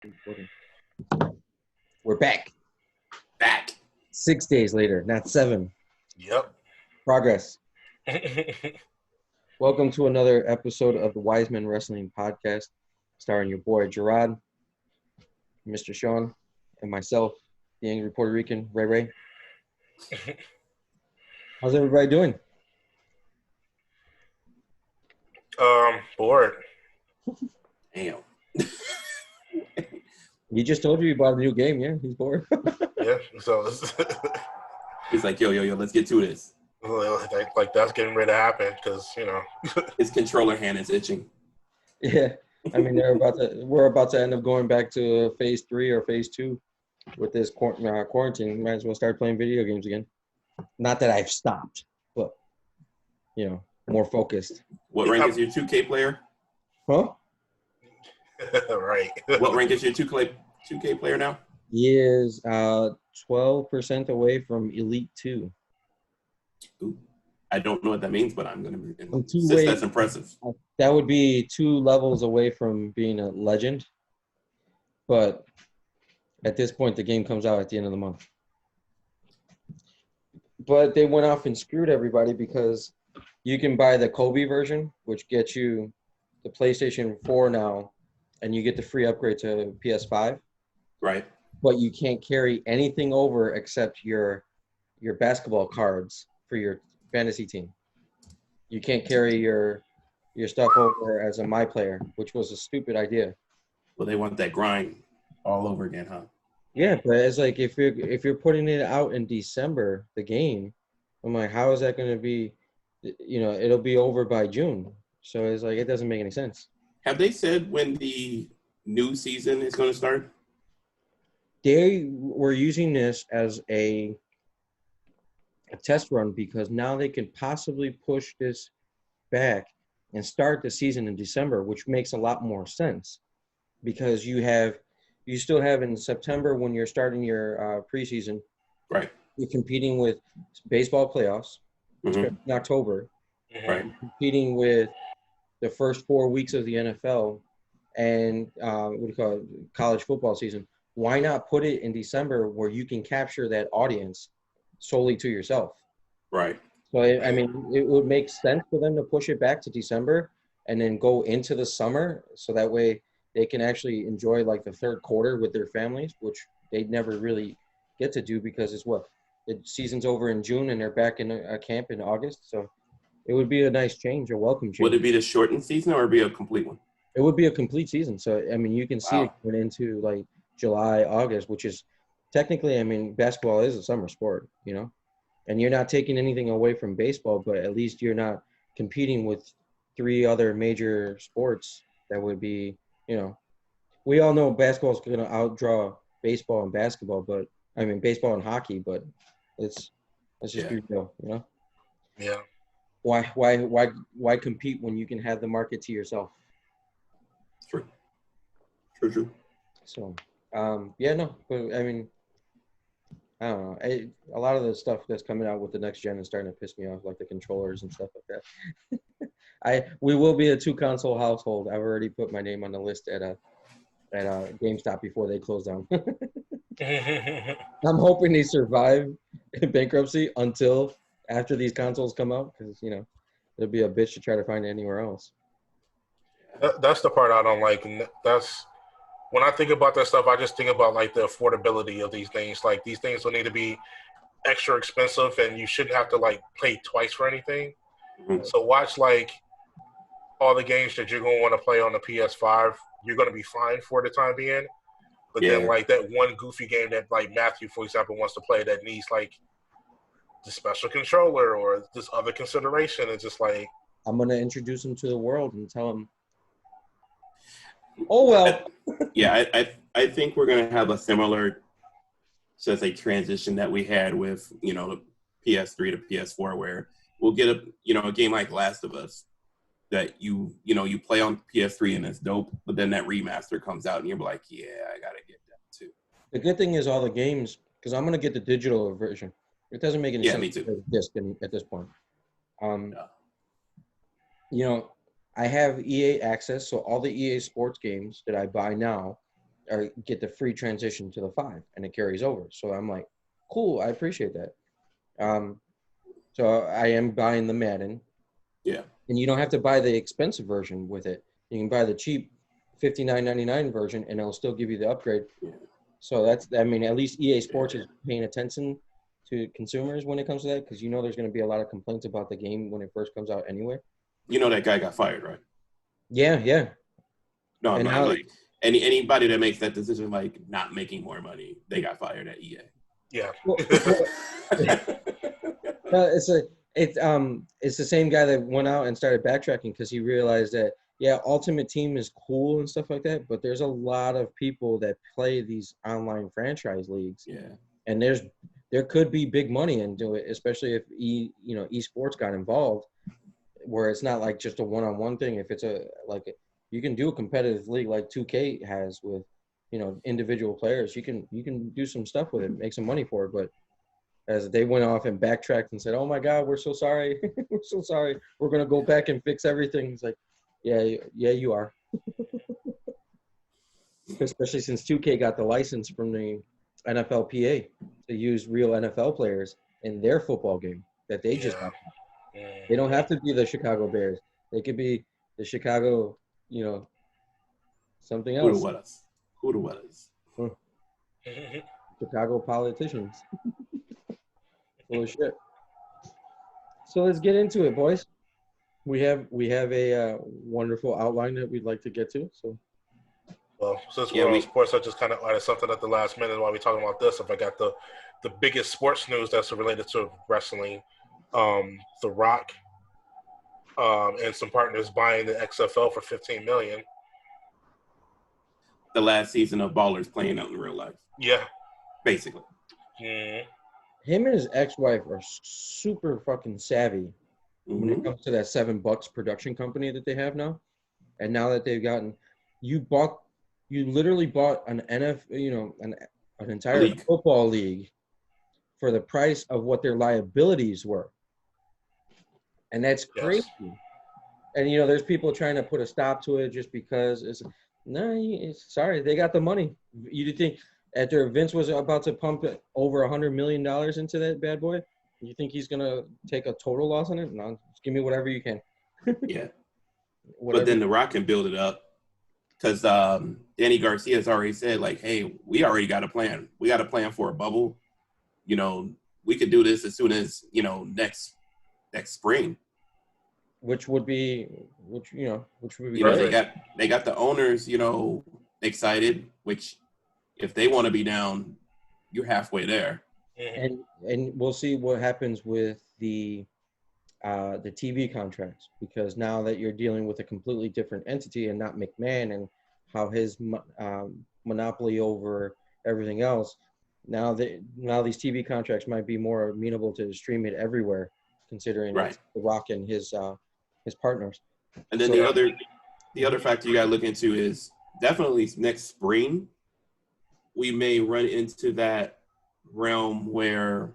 Recording. We're back. Back. 6 days later, not 7. Yep. Progress. Welcome to another episode of the Wisemen Wrestling Podcast, starring your boy Gerard, Mr. Sean, and myself, the angry Puerto Rican, Ray Ray. How's everybody doing? Bored. Damn. He just told you he bought a new game, yeah? He's bored. Yeah, so He's like, yo, let's get to this. like that's getting ready to happen because His controller hand is itching. Yeah, I mean we're about to end up going back to phase 3 or phase 2 with this quarantine. Might as well start playing video games again. Not that I've stopped, but more focused. What rank is your 2K player? Huh? Right. What rank is your 2K player now? He is 12% away from Elite 2. Ooh, I don't know what that means, but I'm going to be. That's impressive. That would be 2 levels away from being a legend. But at this point, the game comes out at the end of the month. But they went off and screwed everybody because you can buy the Kobe version, which gets you the PlayStation 4 now, and you get the free upgrade to PS5. Right. But you can't carry anything over except your basketball cards for your fantasy team. You can't carry your stuff over as a My Player, which was a stupid idea. Well, they want that grind all over again, huh? Yeah, but it's like if you're putting it out in December, the game, I'm like, how is that going to be? It'll be over by June. So it's like it doesn't make any sense. Have they said when the new season is going to start? They were using this as a test run because now they can possibly push this back and start the season in December, which makes a lot more sense because you still have in September when you're starting your preseason. Right. You're competing with baseball playoffs in October. Right. You're competing with the first 4 weeks of the NFL and college football season. Why not put it in December where you can capture that audience solely to yourself? Right. So, I mean, it would make sense for them to push it back to December and then go into the summer so that way they can actually enjoy like the third quarter with their families, which they never really get to do because the season's over in June and they're back in a camp in August. So it would be a nice change, a welcome change. Would it be the shortened season or would it be a complete one? It would be a complete season. So, I mean, you can see it going into like July, August, which is technically, I mean, basketball is a summer sport, and you're not taking anything away from baseball, but at least you're not competing with 3 other major sports that would be, we all know basketball is going to outdraw baseball and basketball, but I mean, baseball and hockey, but let's just be real, Yeah. Why compete when you can have the market to yourself? True. So, but I mean, I don't know. A lot of the stuff that's coming out with the next gen is starting to piss me off, like the controllers and stuff like that. We will be a 2-console household. I've already put my name on the list at GameStop before they close down. I'm hoping they survive bankruptcy until after these consoles come out, because it'll be a bitch to try to find it anywhere else. That's the part I don't like. And that's when I think about that stuff. I just think about like the affordability of these things. Like these things will need to be extra expensive, and you shouldn't have to like pay twice for anything. Mm-hmm. So watch like all the games that you're gonna want to play on the PS5. You're gonna be fine for the time being. But then like that one goofy game that like Matthew, for example, wants to play that needs like the special controller or this other consideration, it's just like I'm gonna introduce him to the world and tell him. Oh well. I think we're gonna have a similar, transition that we had with the PS3 to PS4, where we'll get a game like Last of Us that you play on PS3 and it's dope, but then that remaster comes out and you're like, yeah, I gotta get that too. The good thing is all the games, because I'm gonna get the digital version. It doesn't make any sense me too. to disc at this point. I have EA access, so all the EA sports games that I buy now, or get the free transition to the 5, and it carries over. So I'm like, cool, I appreciate that. So I am buying the Madden. Yeah. And you don't have to buy the expensive version with it. You can buy the cheap $59.99 version, and it'll still give you the upgrade. Yeah. So that's, I mean, at least EA Sports is paying attention to consumers when it comes to that, because you know there's going to be a lot of complaints about the game when it first comes out anyway. You know that guy got fired, right? Yeah. No, And I'm now, like anybody that makes that decision, like not making more money, they got fired at EA. Yeah. well, it's the same guy that went out and started backtracking because he realized that Ultimate Team is cool and stuff like that, but there's a lot of people that play these online franchise leagues. Yeah. And there could be big money into it, especially if esports got involved, where it's not like just a one-on-one thing. If it's you can do a competitive league like 2K has with, individual players. You can do some stuff with it, make some money for it. But as they went off and backtracked and said, "Oh my God, we're so sorry, we're so sorry. We're gonna go back and fix everything." It's like, yeah, you are. Especially since 2K got the license from the NFLPA to use real NFL players in their football game that they just got. They don't have to be the Chicago Bears. They could be the Chicago, something else. Who the what is? Chicago politicians. Full of shit. So let's get into it, boys. We have a wonderful outline that we'd like to get to. So, well, since we're on sports, I just kind of added something at the last minute while we're talking about this. If I got the biggest sports news that's related to wrestling, The Rock and some partners buying the XFL for $15 million. The last season of Ballers playing out in real life. Yeah, basically. Mm-hmm. Him and his ex-wife are super fucking savvy when it comes to that $7 production company that they have now. And now that they've gotten, you literally bought an an entire football league for the price of what their liabilities were. And that's crazy. Yes. And there's people trying to put a stop to it just because sorry, they got the money. You think after Vince was about to pump over $100 million into that bad boy, you think he's gonna take a total loss on it? No, just give me whatever you can. Yeah. But then The Rock can build it up because Danny Garcia has already said, like, hey, we already got a plan. We got a plan for a bubble. We could do this as soon as next spring. Which would be great. They got the owners, excited, which if they want to be down, you're halfway there. And we'll see what happens with the TV contracts, because now that you're dealing with a completely different entity and not McMahon and how his monopoly over everything else, now these TV contracts might be more amenable to stream it everywhere, considering The Rock and his partners. And then the other factor you got to look into is definitely next spring, we may run into that realm where,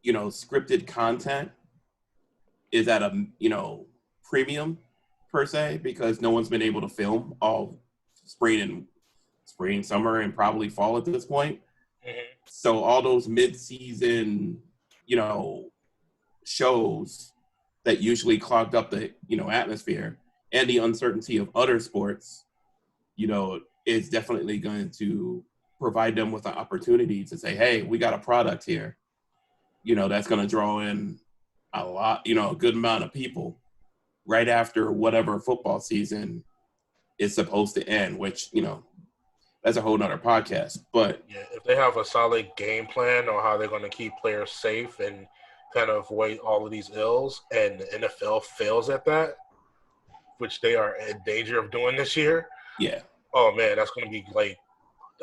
scripted content is at a, premium per se, because no one's been able to film all spring, summer, and probably fall at this point. Mm-hmm. So all those mid-season, shows that usually clogged up the, atmosphere, and the uncertainty of other sports, is definitely going to provide them with an opportunity to say, hey, we got a product here, that's going to draw in a lot, a good amount of people right after whatever football season is supposed to end, which, that's a whole nother podcast. But yeah, if they have a solid game plan on how they're going to keep players safe and kind of avoid all of these ills, and the NFL fails at that, which they are in danger of doing this year. Yeah. Oh man, that's going to be like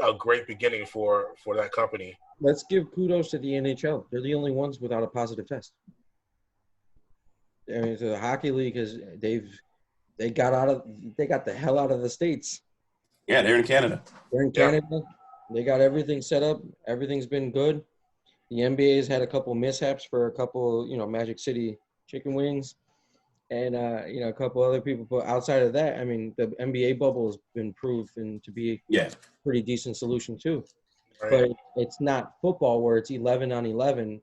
a great beginning for that company. Let's give kudos to the NHL. They're the only ones without a positive test. I mean, so the hockey league they got the hell out of the States. Yeah, they're in Canada. They're in Canada. Yeah. They got everything set up. Everything's been good. The NBA's had a couple mishaps for a couple, Magic City chicken wings. and a couple other people. But outside of that, I mean, the NBA bubble has been proven to be Yeah. a pretty decent solution too. Right. But it's not football where it's 11 on 11,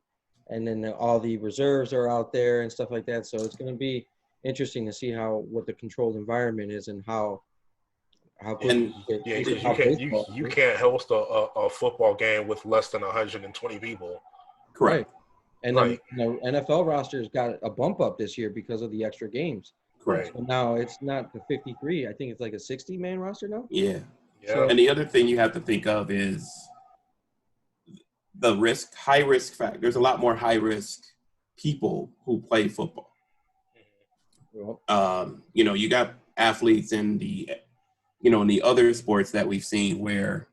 and then all the reserves are out there and stuff like that. So it's going to be interesting to see what the controlled environment is and how quickly And Yeah, because how you can't host a football game with less than 120 people. correct. Right. And Right. then the NFL roster's got a bump up this year because of the extra games. Correct. So now it's not the 53. I think it's like a 60-man roster now. Yeah. Yeah. And the other thing you have to think of is the high risk factor. There's a lot more high risk people who play football. Well, You got athletes in the other sports that we've seen where,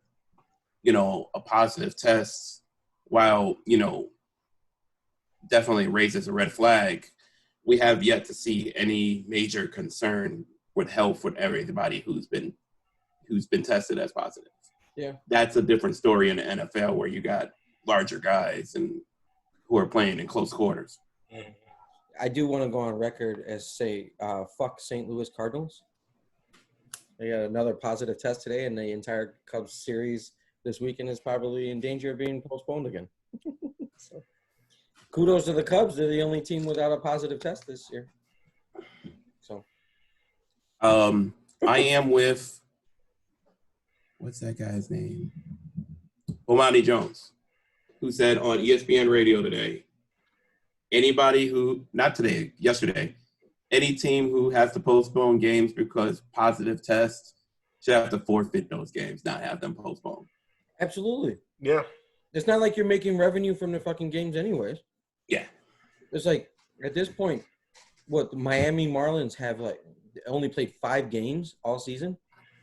a positive test, while, definitely raises a red flag, we have yet to see any major concern with health with everybody who's been tested as positive. Yeah. That's a different story in the NFL where you got larger guys and who are playing in close quarters. I do want to go on record as say, fuck St. Louis Cardinals. They got another positive test today, and the entire Cubs series this weekend is probably in danger of being postponed again. So, kudos to the Cubs. They're the only team without a positive test this year. So, I am with, what's that guy's name? Bomani Jones, who said on ESPN radio today, yesterday, any team who has to postpone games because positive tests should have to forfeit those games, not have them postponed. absolutely. Yeah. It's not like you're making revenue from the fucking games anyways. Yeah. It's like, at this point, what, the Miami Marlins have, only played 5 games all season,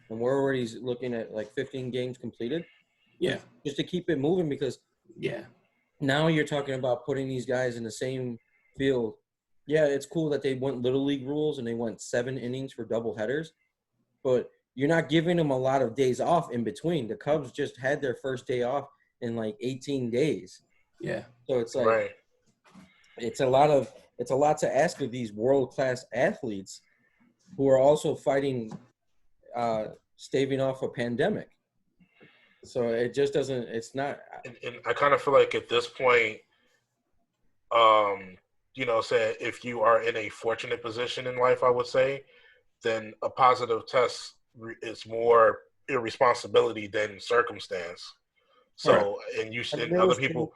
and we're already looking at, 15 games completed. Yeah. Just to keep it moving, because now you're talking about putting these guys in the same field. Yeah, it's cool that they went Little League rules and they went 7 innings for double headers, but you're not giving them a lot of days off in between. The Cubs just had their first day off in 18 days. Yeah. So it's like, Right. it's a lot to ask of these world-class athletes who are also fighting, staving off a pandemic. So it just doesn't, it's not. And I kind of feel like at this point, say if you are in a fortunate position in life, I would say, then a positive test is more irresponsibility than circumstance. So, and you should, other people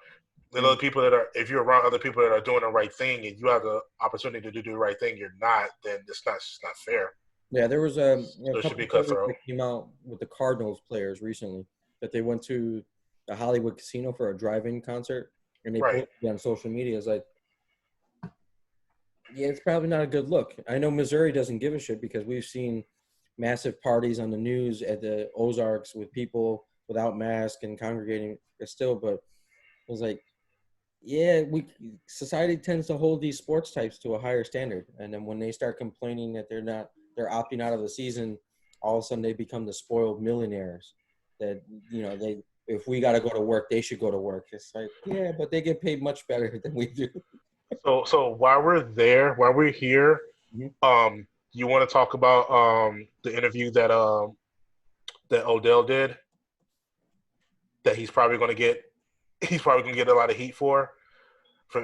that are, if you're around other people that are doing the right thing and you have the opportunity to do the right thing, you're not, then it's not fair. Yeah, there was a should be couple cutthroat. that came out with the Cardinals players recently that they went to the Hollywood Casino for a drive-in concert, and they posted it on social media. It's like, yeah, it's probably not a good look. I know Missouri doesn't give a shit because we've seen massive parties on the news at the Ozarks with people without masks and congregating still, but it was like, yeah, society tends to hold these sports types to a higher standard, and then when they start complaining that they're opting out of the season, all of a sudden they become the spoiled millionaires that, if we got to go to work, they should go to work. It's like, yeah, but they get paid much better than we do. So while we're here, you want to talk about the interview that Odell did, that he's probably going to get a lot of heat from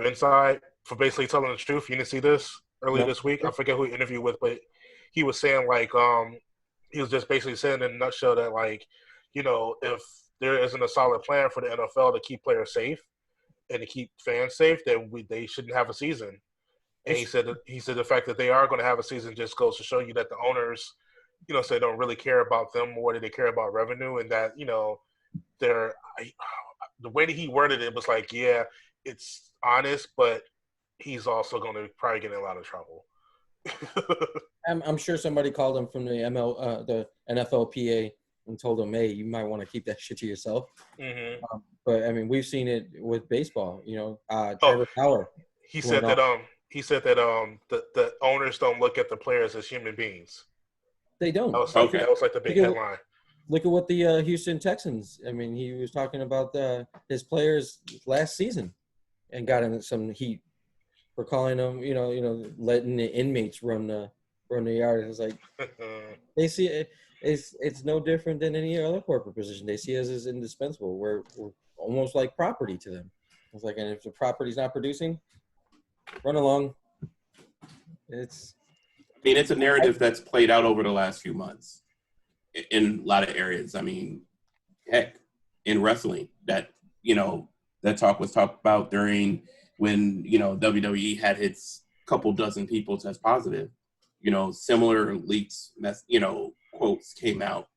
inside for basically telling the truth. You didn't see this earlier this week? I forget who he interviewed with, but he was saying he was just basically saying in a nutshell that if there isn't a solid plan for the NFL to keep players safe and to keep fans safe, then they shouldn't have a season. And he said the fact that they are going to have a season just goes to show you that the owners, say don't really care about them more than they care about revenue, and that they're the way that he worded it was like, yeah, it's honest, but he's also going to probably get in a lot of trouble. I'm sure somebody called him from the NFLPA and told him, hey, you might want to keep that shit to yourself. Mm-hmm. But I mean, we've seen it with baseball. Trevor Bauer. He said that the owners don't look at the players as human beings. They don't. That was like the big headline. Look at what the Houston Texans. I mean, he was talking about his players last season, and got in some heat for calling them, letting the inmates run the yard. It's like they see it. It's no different than any other corporate position. They see us as indispensable. We're almost like property to them. It's like, and if the property's not producing, run along. It's a narrative that's played out over the last few months in a lot of areas. I mean, heck, in wrestling, that talk was talked about during when WWE had its couple dozen people test positive. Similar leaks, quotes came out,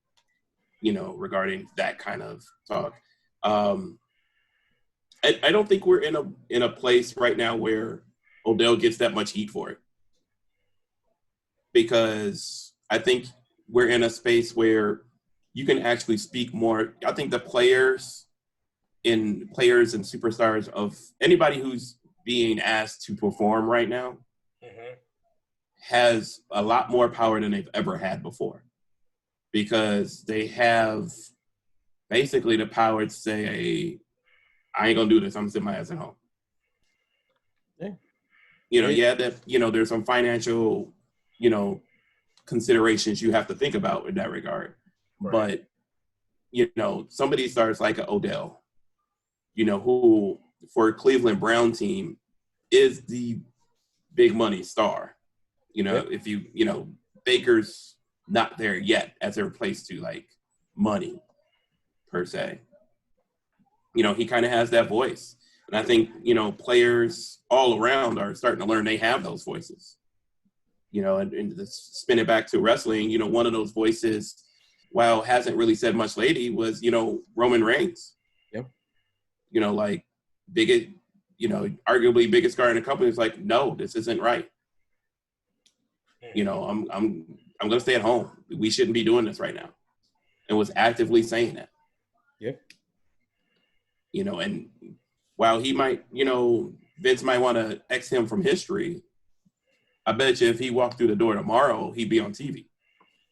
regarding that kind of talk. I don't think we're in a place right now where Odell gets that much heat for it, because I think we're in a space where you can actually speak more. I think the players and superstars of anybody who's being asked to perform right now has a lot more power than they've ever had before, because they have basically the power to say, hey, I ain't gonna do this. I'm gonna sit my ass at home. There's some financial, considerations you have to think about in that regard. Right. But, some of these stars like Odell, who for a Cleveland Brown team is the big money star. If Baker's not there yet as a replace to like money per se. He kind of has that voice. And I think, players all around are starting to learn they have those voices. And to spin it back to wrestling, one of those voices, while hasn't really said much lately, was, Roman Reigns. Yep. Biggest, arguably biggest star in the company is like, no, this isn't right. I'm going to stay at home. We shouldn't be doing this right now. And was actively saying that. Yep. And while he might, Vince might want to X him from history, I bet you if he walked through the door tomorrow, he'd be on TV.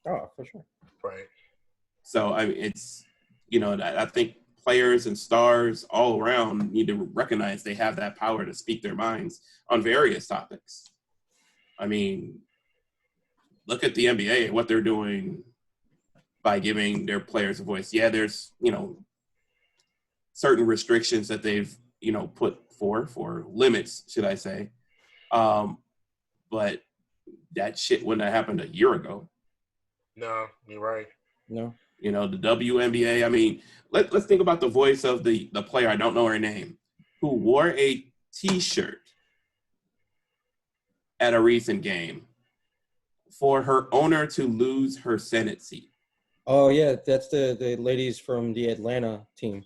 Oh, for sure. Right. So, I mean, it's, I think players and stars all around need to recognize they have that power to speak their minds on various topics. I mean, look at the NBA and what they're doing by giving their players a voice. Yeah, there's, certain restrictions that they've, put forth, or limits, should I say. But that shit wouldn't have happened a year ago. No, you're right. No. The WNBA, I mean, let's think about the voice of the player, I don't know her name, who wore a T-shirt at a recent game for her owner to lose her Senate seat. Oh, yeah, that's the ladies from the Atlanta team.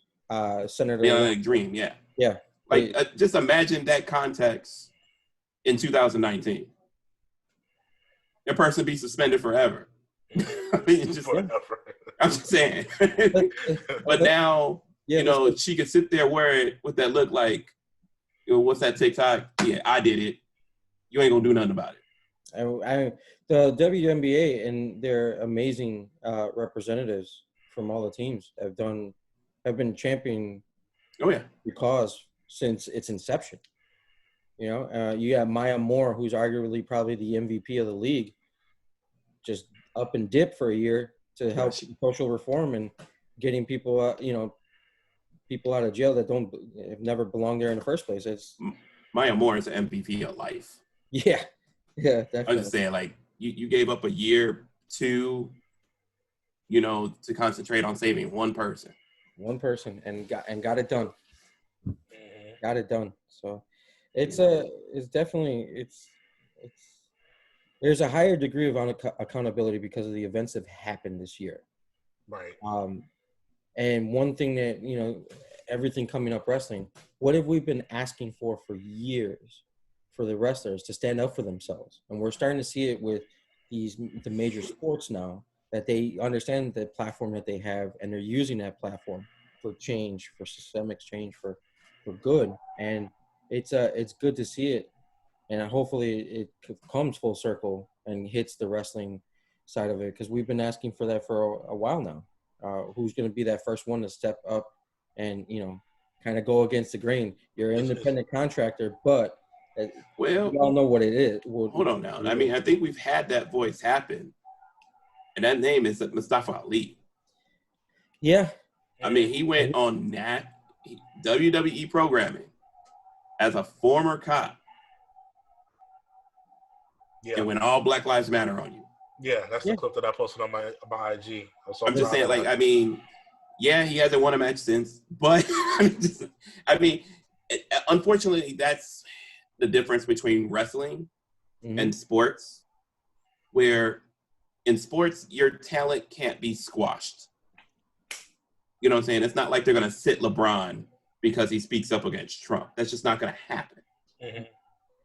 Senator. Yeah, Dream, yeah. Yeah. Like, just imagine that context in 2019. That person be suspended forever. I mean, I'm just saying. But now, she could sit there, wear it with that look like, what's that TikTok? Yeah, I did it. You ain't gonna do nothing about it. The WNBA and their amazing representatives from all the teams have been championing the cause since its inception. You got Maya Moore, who's arguably probably the MVP of the league, just up and dip for a year to help social reform and getting people, people out of jail that have never belonged there in the first place. It's Maya Moore is an MVP of life. Yeah, definitely. I'm just saying, like, you gave up a year, two, to concentrate on saving one person. One person, and got it done. Got it done. So it's definitely there's a higher degree of accountability because of the events that have happened this year. Right. And one thing that, everything coming up wrestling, what have we been asking for years for the wrestlers to stand up for themselves? And we're starting to see it with the major sports now, that they understand the platform that they have, and they're using that platform for change, for systemic change, for good. And it's good to see it. And hopefully it comes full circle and hits the wrestling side of it, because we've been asking for that for a while now. Who's going to be that first one to step up and, kind of go against the grain? You're an independent contractor, but Well, we all know what it is. Hold on now. I mean, I think we've had that voice happen, and that name is Mustafa Ali. Yeah. I mean, he went on WWE programming as a former cop. Yeah. And when all Black Lives Matter on you. Yeah, that's the clip that I posted on my IG. I'm just saying, like, I mean, yeah, he hasn't won a match since, but unfortunately, that's the difference between wrestling and sports, where in sports, your talent can't be squashed. You know what I'm saying? It's not like they're going to sit LeBron because he speaks up against Trump. That's just not going to happen.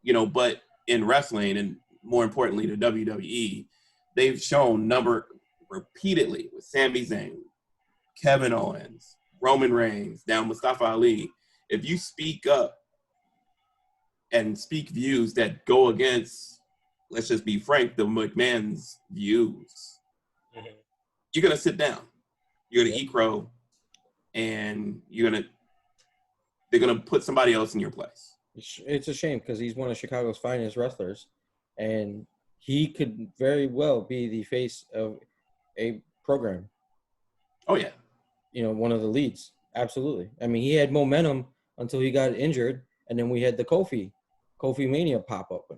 You know, but in wrestling, and more importantly, the WWE, they've shown repeatedly with Sami Zayn, Kevin Owens, Roman Reigns, down Mustafa Ali. If you speak up and speak views that go against, let's just be frank, the McMahon's views, you're going to sit down. You're going to eat crow, and they're going to put somebody else in your place. It's a shame because he's one of Chicago's finest wrestlers, and he could very well be the face of a program. Oh, yeah. You know, one of the leads. Absolutely. I mean, he had momentum until he got injured, and then we had the Kofi Mania pop up.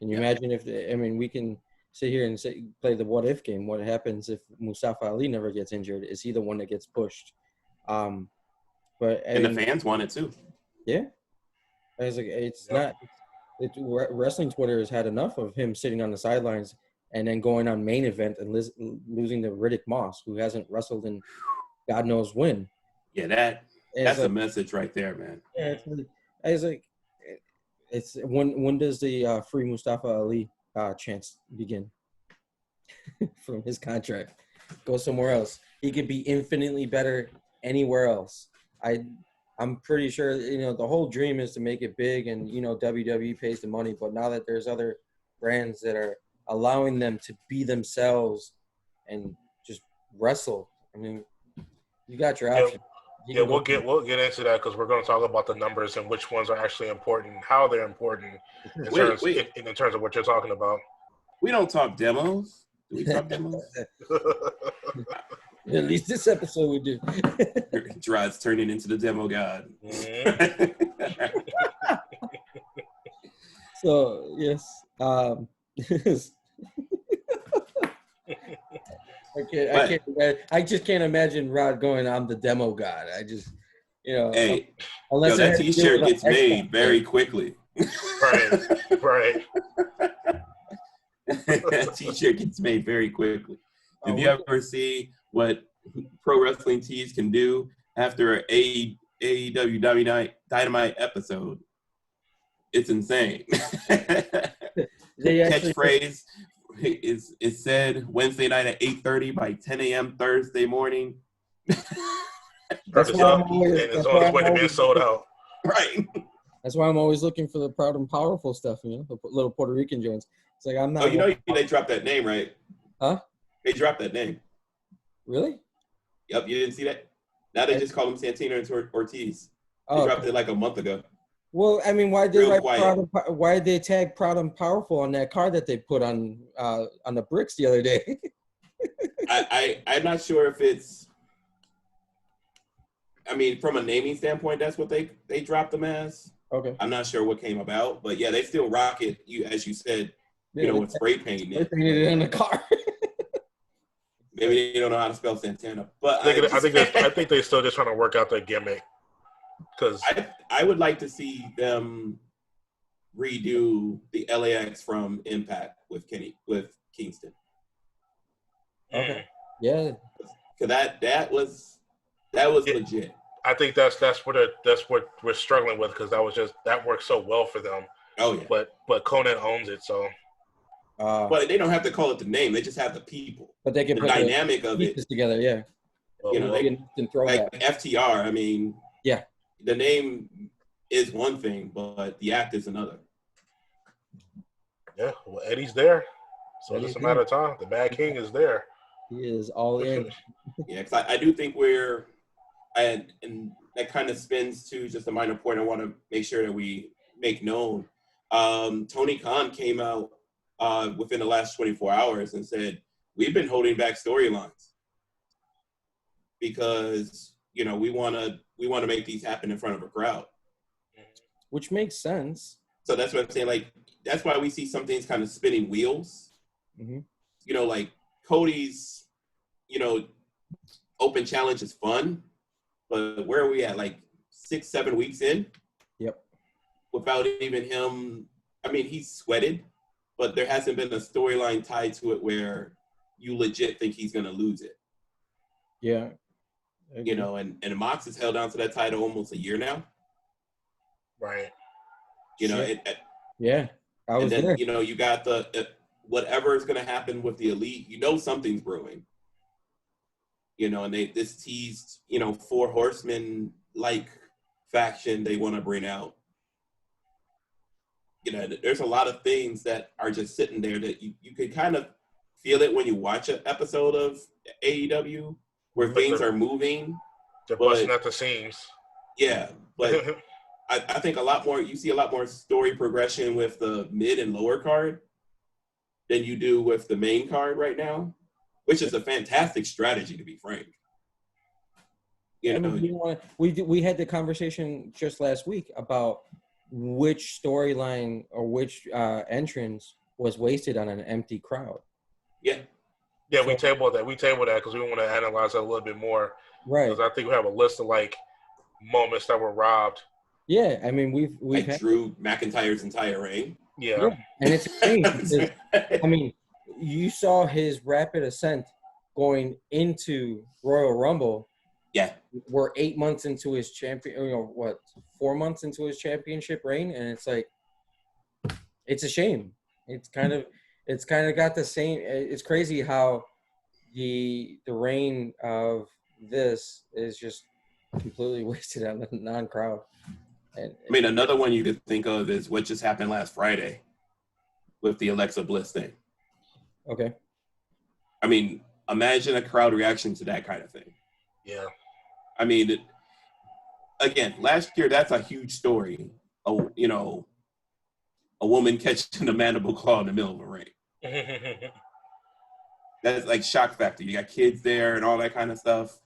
Can you imagine we can sit here and play the what if game. What happens if Mustafa Ali never gets injured? Is he the one that gets pushed? The fans want it too. Yeah. Wrestling Twitter has had enough of him sitting on the sidelines and then going on main event and losing to Riddick Moss, who hasn't wrestled in God knows when. Yeah, that's a message right there, man. Yeah, it's when does the free Mustafa Ali chance begin from his contract? Go somewhere else. He could be infinitely better anywhere else. I'm pretty sure, the whole dream is to make it big and, WWE pays the money. But now that there's other brands that are allowing them to be themselves and just wrestle, I mean, you got your option. We'll get into that because we're going to talk about the numbers and which ones are actually important, how they're important in terms of what you're talking about. We don't talk demos. Do we talk demos? At least this episode we do. Gerard's turning into the demo god. So, yes. I just can't imagine Rod going, I'm the demo god. I just, Hey, that t-shirt gets made very quickly. Right. That t-shirt gets made very quickly. If you ever see what Pro Wrestling Tees can do after an AEW Dynamite episode, it's insane. Catchphrase is said Wednesday night at 8:30 by 10 a.m. Thursday morning. That's why I'm always, it's on its way to being sold out. Right. That's why I'm always looking for the proud and powerful stuff, the little Puerto Rican joints. It's like I'm not. Oh, they dropped that name, right? Huh? They dropped that name. Really? Yep, you didn't see that? Now they just call them Santino and Ortiz. They dropped it like a month ago. Well, I mean, why did they tag Proud and Powerful on that card that they put on the bricks the other day? I'm not sure if it's. I mean, from a naming standpoint, that's what they dropped them as. Okay. I'm not sure what came about, but yeah, they still rock it. As you said, with spray painting it. They painted it in the car. Maybe they don't know how to spell Santana, but I think they're still just trying to work out their gimmick. Because I would like to see them redo the LAX from Impact with Kingston. Okay. Yeah. Because that was legit. I think that's what we're struggling with because that worked so well for them. Oh yeah. But Conan owns it, so. But they don't have to call it the name; they just have the people. But they can the put dynamic of it together. Yeah. They can throw like that. FTR. I mean. Yeah. The name is one thing, but the act is another. Yeah, well, Eddie's there, so it's just a matter of time. The Mad King is there. He is all in. Yeah, because I do think and that kind of spins to just a minor point I want to make sure that we make known. Tony Khan came out within the last 24 hours and said, we've been holding back storylines because, you know, we want to make these happen in front of a crowd. Which makes sense. So that's what I'm saying. Like, that's why we see some things kind of spinning wheels. Mm-hmm. You know, like Cody's, you know, open challenge is fun, but where are we at? Like 6-7 weeks in? Yep. Without even him, I mean, he's sweated, but there hasn't been a storyline tied to it where you legit think he's going to lose it. Yeah. You know, and Mox has held on to that title almost a year now. Right. You know, yeah. I was there. You know, you got the whatever is going to happen with the Elite. You know, something's brewing. You know, and this teased, you know, 4 Horsemen like faction they want to bring out. You know, there's a lot of things that are just sitting there that you could kind of feel it when you watch an episode of AEW where things are moving. They're busting at the seams. Yeah, but I think you see a lot more story progression with the mid and lower card than you do with the main card right now, which is a fantastic strategy, to be frank. You know, we had the conversation just last week about which storyline or which entrance was wasted on an empty crowd. Yeah. Yeah, so, we tabled that because we want to analyze that a little bit more. Right. Because I think we have a list of like moments that were robbed. Yeah, I mean we've like had Drew McIntyre's entire reign. Yeah. And it's insane. I mean, you saw his rapid ascent going into Royal Rumble. Yeah. We're 8 months into his 4 months into his championship reign, and it's like, it's a shame. It's kind of got the same. It's crazy how the reign of this is just completely wasted on the non-crowd. I mean, another one you could think of is what just happened last Friday with the Alexa Bliss thing. Okay. I mean, imagine a crowd reaction to that kind of thing. Yeah. I mean, again, last year, that's a huge story. You know, a woman catching a mandible claw in the middle of a ring. That's like shock factor. You got kids there and all that kind of stuff.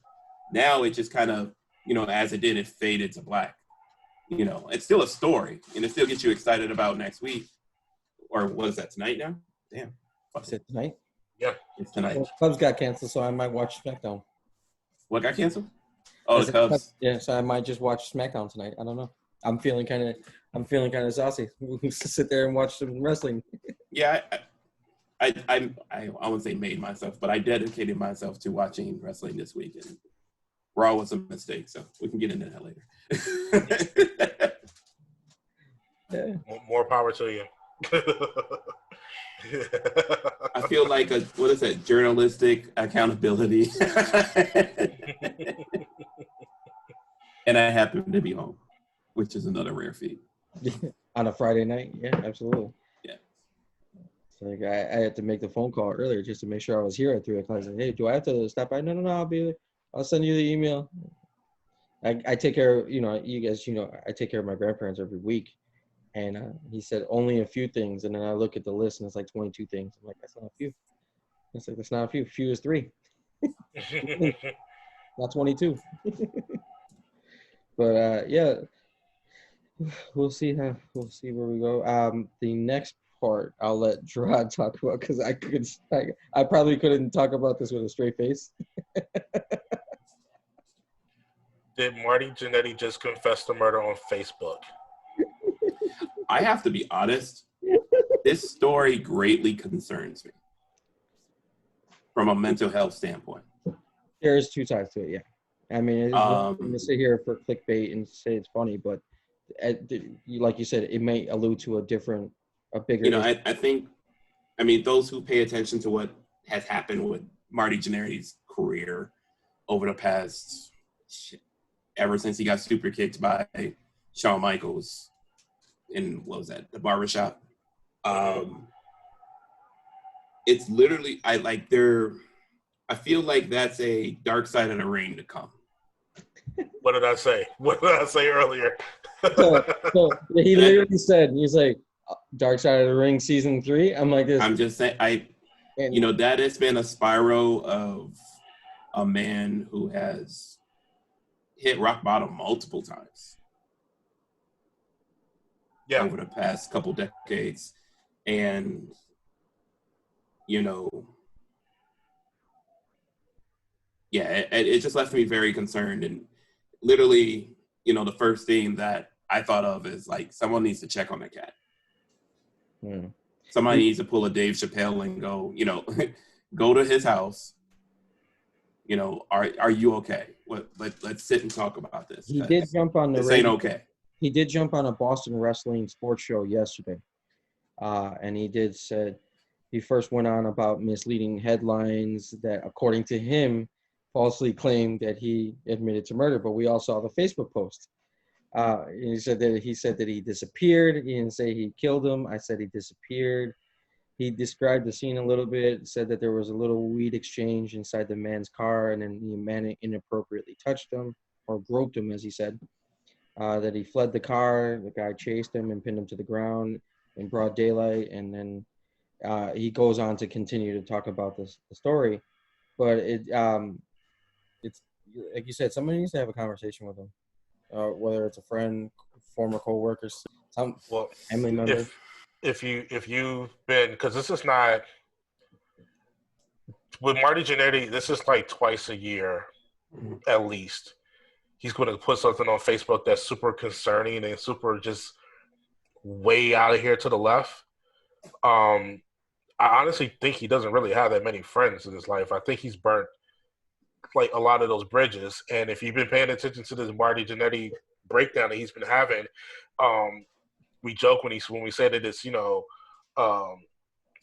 Now it just kind of, you know, as it did, it faded to black. You know, it's still a story, and it still gets you excited about next week. Or was that tonight now? Damn. Is it tonight? Yeah. It's tonight. Well, Cubs got canceled, so I might watch SmackDown. What got canceled? Oh, the Cubs. Yeah, so I might just watch SmackDown tonight. I don't know. I'm feeling kind of saucy. We can sit there and watch some wrestling. Yeah, I wouldn't say made myself, but I dedicated myself to watching wrestling this week, and Raw was a mistake, so we can get into that later. Yeah. More power to you. I feel like what is that? Journalistic accountability. And I happen to be home, which is another rare feat. On a Friday night, yeah, absolutely. Yeah. So like I had to make the phone call earlier just to make sure I was here at 3 o'clock. I said, hey, do I have to stop by? No, I'll send you the email. I take care of, you guys, I take care of my grandparents every week. And he said only a few things. And then I look at the list and it's like 22 things. I'm like, that's not a few. It's like, that's not a few. Few is 3. Not 22. But yeah, we'll see where we go. The next part I'll let Gerard talk about because I probably couldn't talk about this with a straight face. Did Marty Jannetty just confess to murder on Facebook? I have to be honest. This story greatly concerns me from a mental health standpoint. There's 2 sides to it, yeah. I mean, it's one thing to sit here for clickbait and say it's funny, but like you said, it may allude to a bigger. I think, those who pay attention to what has happened with Marty Jannetty's career over the past, ever since he got super kicked by Shawn Michaels in, what was that, the barbershop? It's literally, I feel like that's a dark side of the ring to come. What did I say? What did I say earlier? So he literally said, he's like, Dark Side of the Ring season 3. I'm like this. I'm just saying, And that has been a spiral of a man who has hit rock bottom multiple times over the past couple decades. And, it just left me very concerned. And literally, the first thing that I thought of is like, someone needs to check on the cat. Somebody needs to pull a Dave Chappelle and go, go to his house. Are you okay? Let's sit and talk about this. He did jump on the this ain't okay. He did jump on a Boston wrestling sports show yesterday. And he said he first went on about misleading headlines that, according to him, falsely claimed that he admitted to murder. But we all saw the Facebook post. He said that he disappeared. He didn't say he killed him. I said he disappeared. He described the scene a little bit, said that there was a little weed exchange inside the man's car, and then the man inappropriately touched him or groped him, as he said. That he fled the car. The guy chased him and pinned him to the ground in broad daylight. And then he goes on to continue to talk about the story. But it's like you said, somebody needs to have a conversation with him. Whether it's a friend, former co-worker, family member. If you've been, because this is not with Marty Jannetty, this is like twice a year at least. He's going to put something on Facebook that's super concerning and super just way out of here to the left. I honestly think he doesn't really have that many friends in his life. I think he's burnt like a lot of those bridges. And if you've been paying attention to this Marty Jannetty breakdown that he's been having, we joke when we say that it's,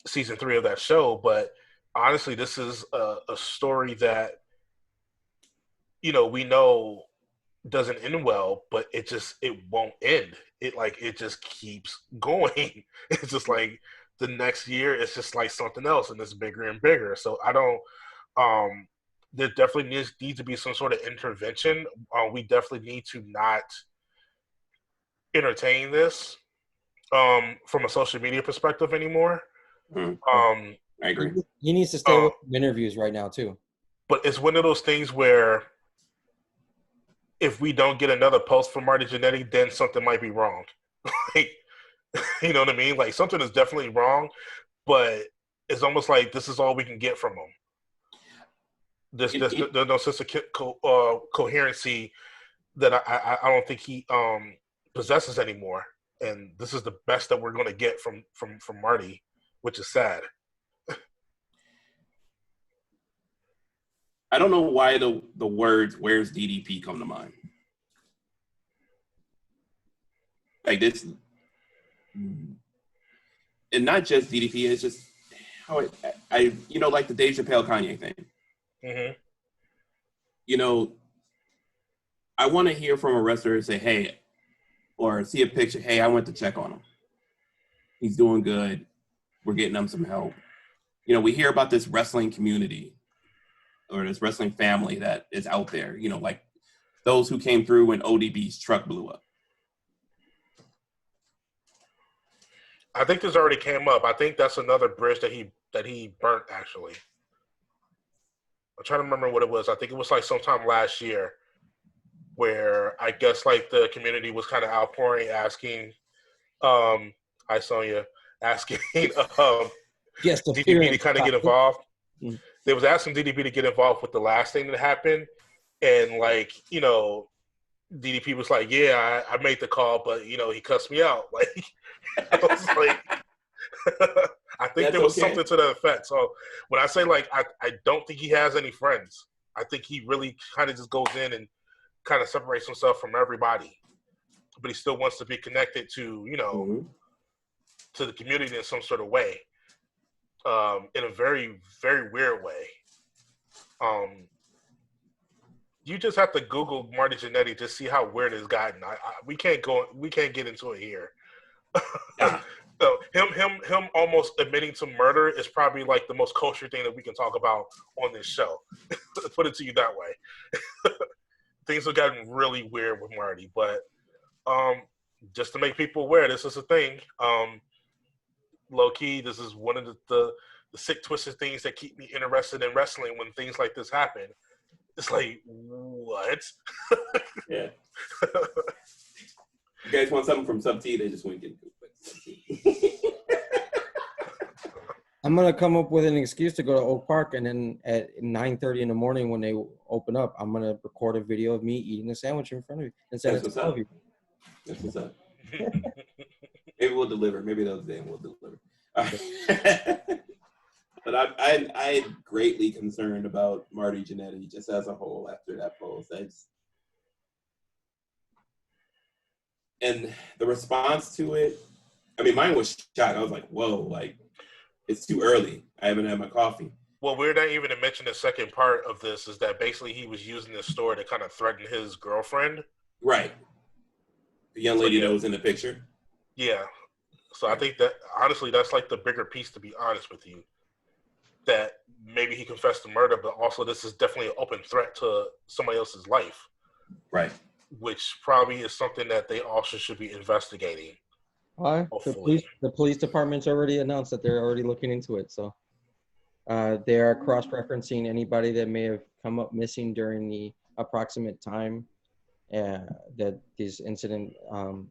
season 3 of that show, but honestly, this is a story that, we know doesn't end well, but it won't end. It just keeps going. It's just like the next year, it's just like something else, and it's bigger and bigger. So I don't, there definitely needs to be some sort of intervention. We definitely need to not entertain this from a social media perspective anymore. I agree. He needs to stay away from interviews right now too. But it's one of those things where if we don't get another post from Marty Jannetty, then something might be wrong. Like, you know what I mean? Like, something is definitely wrong, but it's almost like this is all we can get from him. There's no sense of coherency that I don't think he possesses anymore, and this is the best that we're going to get from Marty, which is sad. I don't know why the words "Where's DDP" come to mind. Like this, and not just DDP. It's just how like the Dave Chappelle Kanye thing. Mm-hmm. I want to hear from a wrestler say, "Hey," or see a picture. "Hey, I went to check on him. He's doing good. We're getting him some help." We hear about this wrestling community or this wrestling family that is out there, like those who came through when ODB's truck blew up. I think this already came up. I think that's another bridge that he burnt, actually. I'm trying to remember what it was. I think it was like sometime last year where I guess like the community was kind of outpouring, asking, hi Sonia, asking DDP to kind of get involved. Mm-hmm. They was asking DDP to get involved with the last thing that happened. And like, DDP was like, yeah, I made the call, but he cussed me out. Like, I was like, I think there was something to that effect. So when I say like, I don't think he has any friends. I think he really kind of just goes in and kind of separates himself from everybody, but he still wants to be connected to, mm-hmm. to the community in some sort of way, in a very, very weird way. You just have to Google Marty Jannetty to see how weird it's gotten. We can't get into it here. So him almost admitting to murder is probably like the most kosher thing that we can talk about on this show. Put it to you that way. Things have gotten really weird with Marty, but just to make people aware, this is a thing. low key, this is one of the sick, twisted things that keep me interested in wrestling when things like this happen. It's like, what? Yeah. You guys want something from Sub T? They just want to get it. I'm gonna come up with an excuse to go to Oak Park, and then at 9:30 in the morning when they open up, I'm gonna record a video of me eating a sandwich in front of you and send it to all of you. That's what's up. Maybe we'll deliver. Maybe those days we'll deliver. But I'm greatly concerned about Marty Jannetty just as a whole after that post. And the response to it, I mean, mine was shocked. I was like, whoa, like, it's too early. I haven't had my coffee. Well, we're not even to mention the second part of this is that basically he was using the store to kind of threaten his girlfriend. Right. The young lady that was in the picture. Yeah. So I think that, honestly, that's like the bigger piece, to be honest with you. That maybe he confessed to murder, but also this is definitely an open threat to somebody else's life. Right. Which probably is something that they also should be investigating. Why? The police department's already announced that they're already looking into it. So they are cross-referencing anybody that may have come up missing during the approximate time that this incident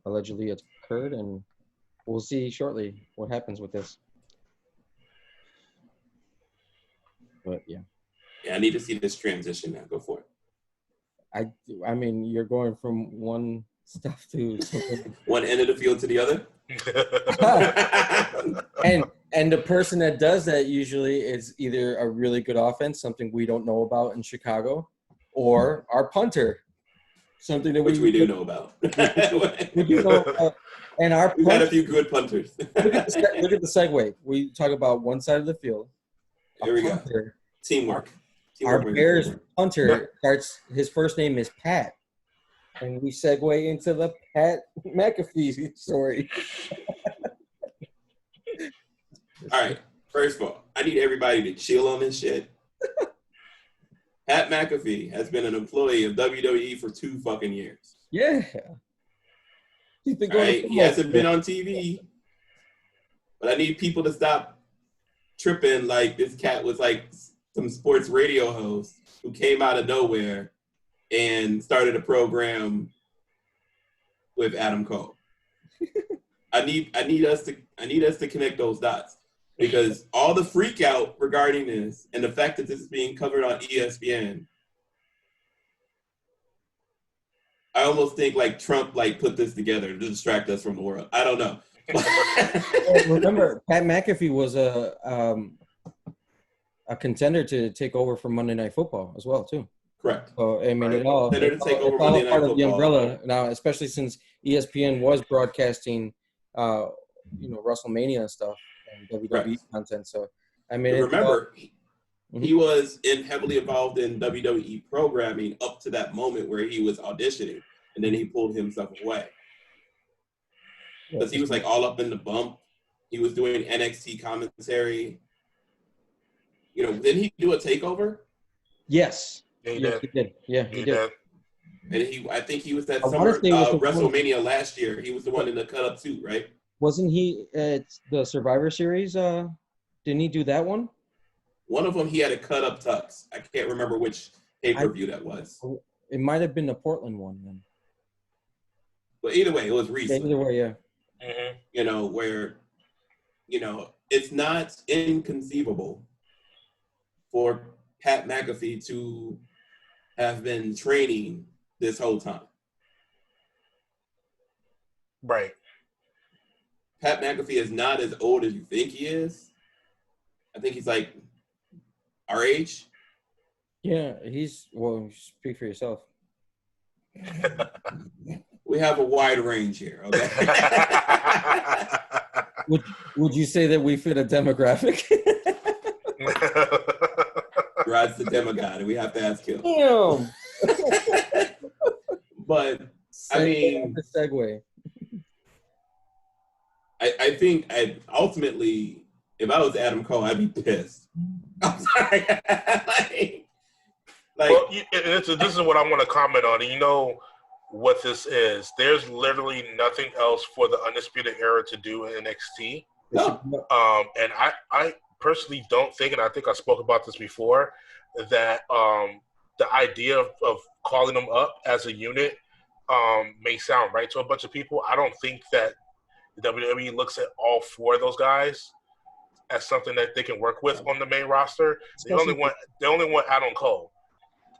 allegedly occurred, and we'll see shortly what happens with this. But yeah. Yeah, I need to see this transition now. Go for it. I mean, you're going from one stuff to one end of the field to the other. and the person that does that usually is either a really good offense, something we don't know about in Chicago, or our punter, something that we do know about. we do know about. And we've had a few good punters. look at the segue. We talk about one side of the field. Here we go. Teamwork. Our Bears punter starts. His first name is Pat. And we segue into the Pat McAfee story. All right. First of all, I need everybody to chill on this shit. Pat McAfee has been an employee of WWE for 2 fucking years. Yeah. He's been going He hasn't been on TV. But I need people to stop tripping like this cat was like some sports radio host who came out of nowhere and started a program with Adam Cole. I need us to connect those dots, because all the freak out regarding this and the fact that this is being covered on ESPN, I almost think like Trump like put this together to distract us from the world. I don't know. Remember, Pat McAfee was a contender to take over for Monday Night Football as well too. Correct. So I mean, it's all part of the umbrella now, especially since ESPN was broadcasting, WrestleMania stuff and WWE content. So I mean, remember, he was heavily involved in WWE programming up to that moment where he was auditioning, and then he pulled himself away because he was like all up in the bump. He was doing NXT commentary. Didn't he do a takeover? Yes. Yeah, he did. Yeah, he did. And I think he was that summer WrestleMania last year. He was the one in the cut-up suit, right? Wasn't he at the Survivor Series? Didn't he do that one? One of them, he had a cut-up tux. I can't remember which pay-per-view that was. It might have been the Portland one then. But either way, it was recent. Either way, yeah. Mm-hmm. Where, it's not inconceivable for Pat McAfee to have been training this whole time. Right. Pat McAfee is not as old as you think he is. I think he's like our age. Yeah, speak for yourself. We have a wide range here, okay? Would you say that we fit a demographic? Rod's the demogod, and we have to ask him. Damn. But I mean, the segue. I think ultimately, if I was Adam Cole, I'd be pissed. I'm sorry. Well, this is what I want to comment on. And you know what this is? There's literally nothing else for the Undisputed Era to do in NXT. No. And I personally don't think, and I think I spoke about this before, that the idea of calling them up as a unit may sound right to a bunch of people. I don't think that the WWE looks at all four of those guys as something that they can work with on the main roster. They only want Adam Cole.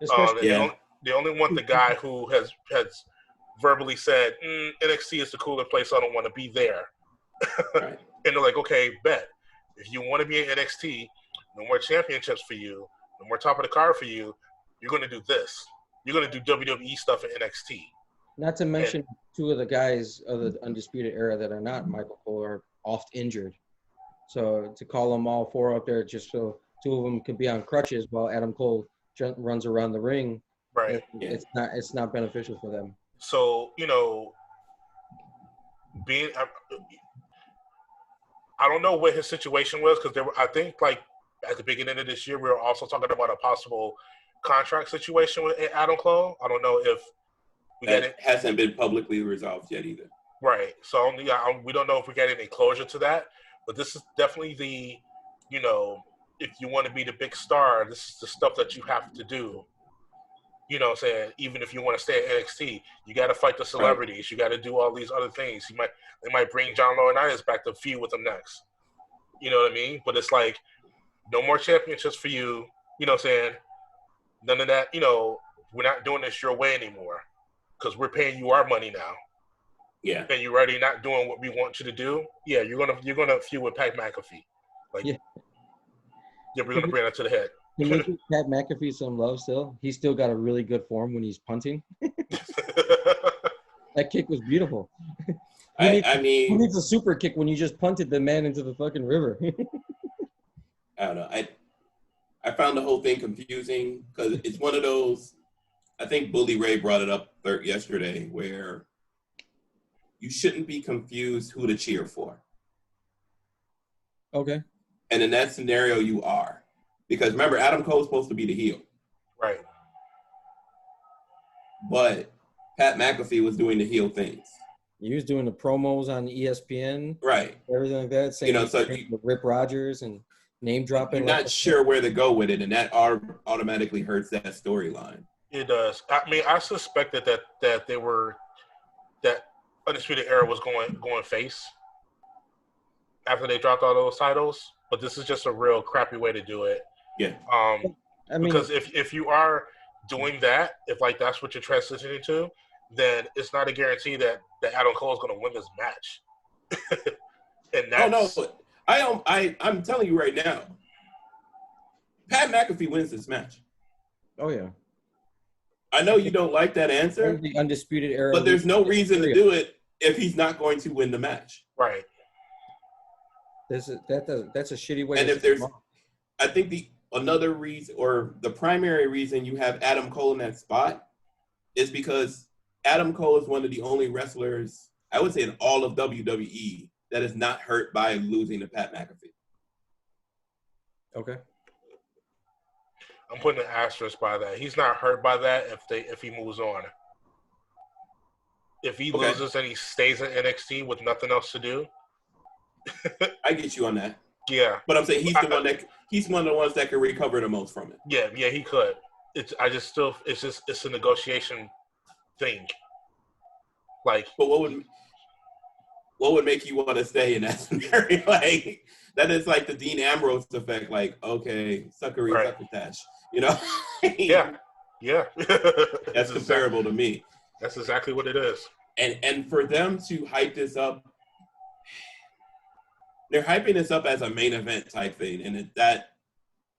They only want the guy who has verbally said NXT is the cooler place. I don't want to be there. Right. And they're like, okay, bet. If you want to be in NXT, no more championships for you, no more top of the card for you. You're going to do this. You're going to do WWE stuff in NXT. Not to mention two of the guys of the Undisputed Era that are not Michael Cole are oft injured. So to call them all four up there just so two of them could be on crutches while Adam Cole runs around the ring, right? It's not beneficial for them. So I don't know what his situation was because I think like at the beginning of this year we were also talking about a possible contract situation with Adam Cole. I don't know if hasn't been publicly resolved yet either. Right. So we don't know if we got any closure to that. But this is definitely the, if you want to be the big star, this is the stuff that you have to do. You know what I'm saying? Even if you want to stay at NXT, you got to fight the celebrities. Right. You got to do all these other things. They might bring John Laurinaitis back to feud with them next. You know what I mean? But it's like, no more championships for you. You know what I'm saying? None of that, we're not doing this your way anymore because we're paying you our money now. Yeah. And you're already not doing what we want you to do. Yeah, you're gonna feud with Pat McAfee. Like, yeah, we're gonna bring that to the head. Can we give Pat McAfee some love still? He's still got a really good form when he's punting. That kick was beautiful. I mean, who needs a super kick when you just punted the man into the fucking river? I don't know. I found the whole thing confusing because it's one of those. I think Bully Ray brought it up yesterday where you shouldn't be confused who to cheer for. Okay. And in that scenario, you are. Because remember, Adam Cole's supposed to be the heel. Right. But Pat McAfee was doing the heel things. He was doing the promos on ESPN. Right. Everything like that. Saying so Rip Rogers and name dropping. You're not sure where to go with it, and that automatically hurts that storyline. It does. I mean, I suspected that Undisputed Era was going face after they dropped all those titles, but this is just a real crappy way to do it. Yeah. Because if you are doing that, if like that's what you're transitioning to, then it's not a guarantee that Adam Cole is going to win this match. And that's, I'm telling you right now, Pat McAfee wins this match. Oh yeah. I know you don't like that answer. The Undisputed Era, but there's no reason to do it if he's not going to win the match. Right. That's a shitty way. And if there's, I think another reason or the primary reason you have Adam Cole in that spot is because Adam Cole is one of the only wrestlers, I would say in all of WWE, that is not hurt by losing to Pat McAfee. Okay. I'm putting an asterisk by that. He's not hurt by that if he moves on. If he loses and he stays in NXT with nothing else to do. I get you on that. Yeah. But I'm saying he's one of the ones that can recover the most from it. Yeah, he could. It's a negotiation thing. Like, but what would make you want to stay in that scenario? Like, that is like the Dean Ambrose effect. Like, okay, succotash, you know? Yeah. That's comparable to me. That's exactly what it is. And for them to hype this up, they're hyping this up as a main event type thing, and that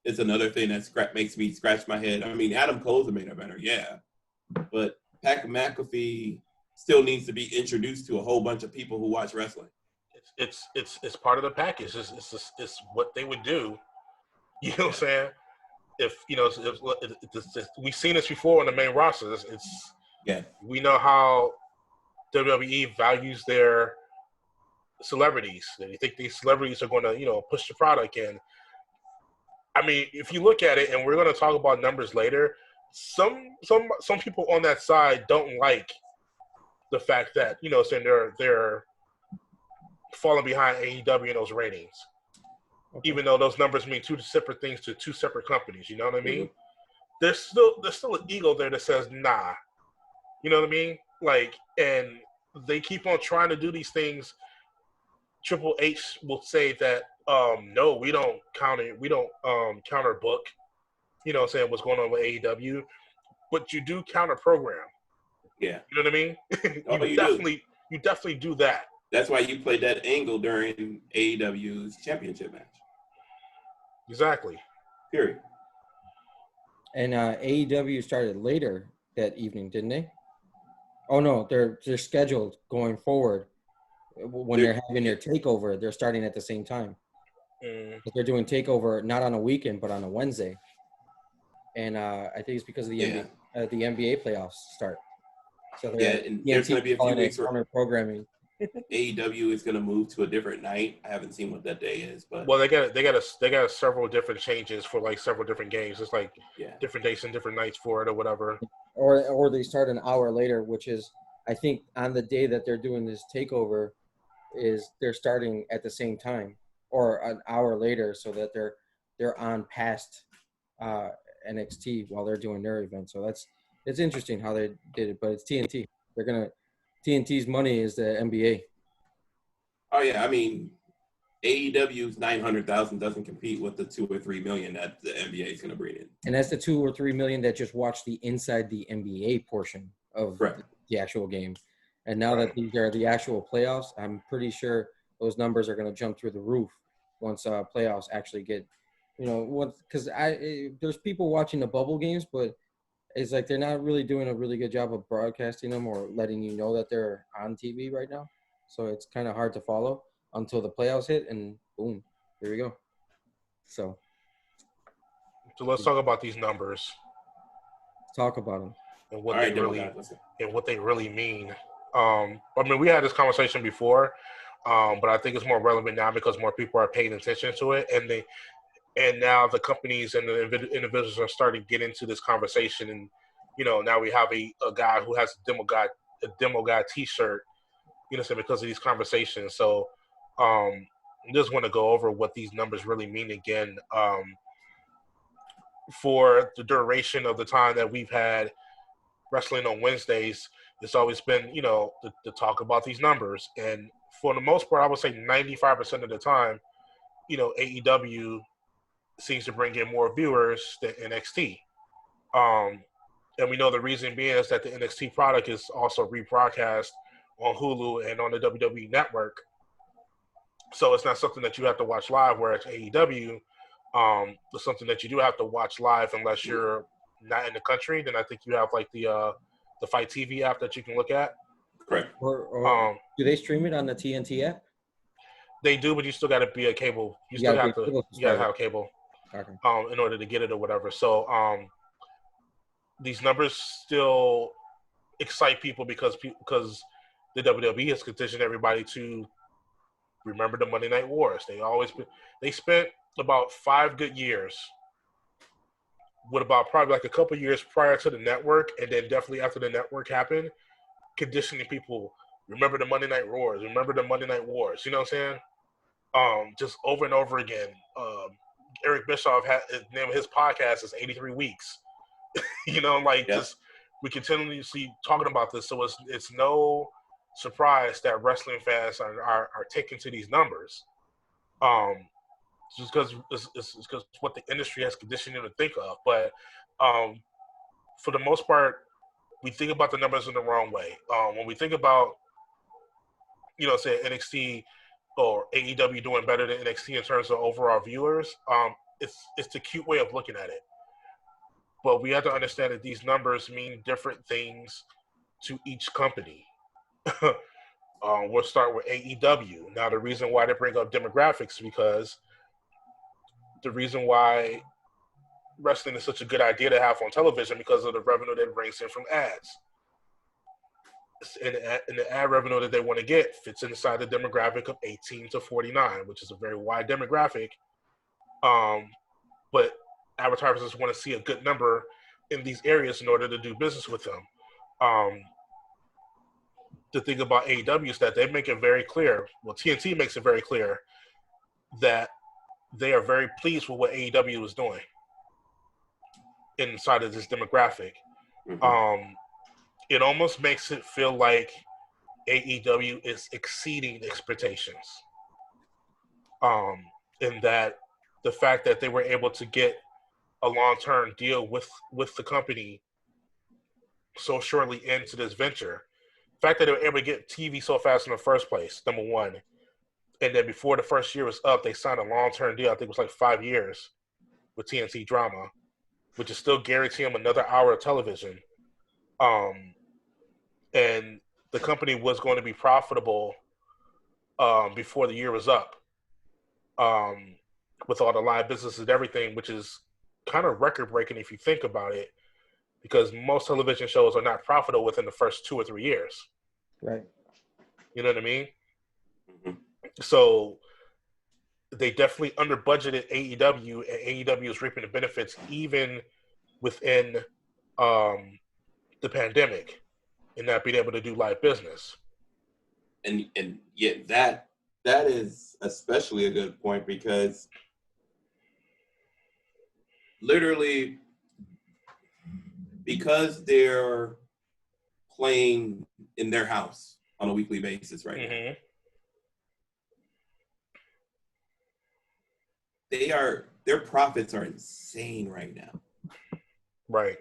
is another thing that makes me scratch my head. I mean, Adam Cole's a main eventer, yeah, but Pat McAfee still needs to be introduced to a whole bunch of people who watch wrestling. It's part of the package. It's what they would do. You know what I'm saying? We've seen this before on the main roster. We know how WWE values their celebrities. They think these celebrities are going to push the product. And I mean, if you look at it, and we're going to talk about numbers later, some people on that side don't like the fact that saying their falling behind AEW in those ratings. Okay. Even though those numbers mean two separate things to two separate companies, you know what I mean? There's still an ego there that says nah. You know what I mean? Like, and they keep on trying to do these things. Triple H will say that no, we don't counter book, you know what I'm saying, what's going on with AEW. But you do counter program. Yeah. You know what I mean? You definitely do that. That's why you played that angle during AEW's championship match. Exactly. Period. And AEW started later that evening, didn't they? Oh no, they're scheduled going forward. When they're having their takeover, they're starting at the same time. But they're doing takeover not on a weekend, but on a Wednesday. And I think it's because of the NBA playoffs start. So and there's going to be a few weeks where programming. AEW is going to move to a different night. I haven't seen what that day is, but well, they got several different changes for like several different games. It's like different dates and different nights for it or whatever. Or they start an hour later, which is I think on the day that they're doing this takeover, is they're starting at the same time or an hour later, so that they're on past NXT while they're doing their event. So it's interesting how they did it, but it's TNT. TNT's money is the NBA. Oh yeah, I mean, AEW's 900,000 doesn't compete with the 2 or 3 million that the NBA is going to bring in. And that's the 2 or 3 million that just watch the inside the NBA portion of the actual game. And now that these are the actual playoffs, I'm pretty sure those numbers are going to jump through the roof once playoffs actually get, because there's people watching the bubble games, but it's like they're not really doing a really good job of broadcasting them or letting you know that they're on TV right now. So it's kind of hard to follow until the playoffs hit, and boom, here we go. So let's talk about these numbers. Talk about them and what they really mean. I mean, we had this conversation before, but I think it's more relevant now because more people are paying attention to it, and now the companies and the individuals are starting to get into this conversation. And now we have a guy who has a demo guy T-shirt, because of these conversations. So I just want to go over what these numbers really mean again. For the duration of the time that we've had wrestling on Wednesdays, it's always been, to talk about these numbers. And for the most part, I would say 95% of the time, AEW seems to bring in more viewers than NXT. And we know the reason being is that the NXT product is also rebroadcast on Hulu and on the WWE Network. So it's not something that you have to watch live, whereas AEW, it's something that you do have to watch live unless you're not in the country. Then I think you have like the Fight TV app that you can look at. Correct. Or do they stream it on the TNT app? They do, but you still got to be a cable. You still have to have cable in order to get it or whatever. So these numbers still excite people because the WWE has conditioned everybody to remember the Monday Night Wars. They spent about 5 good years, with about probably like a couple years prior to the network, and then definitely after the network happened, conditioning people, remember the Monday Night Wars, remember the Monday Night Wars. You know what I'm saying? Just over and over again. Eric Bischoff the name of his podcast is 83 Weeks. Just we continuously talking about this, so it's no surprise that wrestling fans are taking to these numbers. Just because it's because what the industry has conditioned them to think of. But for the most part, we think about the numbers in the wrong way. When we think about, say NXT or AEW doing better than NXT in terms of overall viewers, it's the cute way of looking at it. But we have to understand that these numbers mean different things to each company. We'll start with AEW. Now, the reason why they bring up demographics is because the reason why wrestling is such a good idea to have on television because of the revenue that it brings in from ads. And the ad revenue that they want to get fits inside the demographic of 18 to 49, which is a very wide demographic. But advertisers want to see a good number in these areas in order to do business with them. the thing about AEW is that they make it very clear. Well, TNT makes it very clear that they are very pleased with what AEW is doing inside of this demographic. Mm-hmm. It almost makes it feel like AEW is exceeding expectations. In that the fact that they were able to get a long-term deal with the company so shortly into this venture. The fact that they were able to get TV so fast in the first place, number one. And then before the first year was up, they signed a long-term deal. I think it was like 5 years with TNT Drama, which is still guaranteeing them another hour of television. And the company was going to be profitable before the year was up, with all the live businesses and everything, which is kind of record-breaking if you think about it, because most television shows are not profitable within the first 2 or 3 years. Right. You know what I mean? Mm-hmm. So they definitely under budgeted AEW, and AEW is reaping the benefits even within the pandemic and not being able to do live business. And yet that is especially a good point, because literally, because they're playing in their house on a weekly basis right now, their profits are insane right now. Right.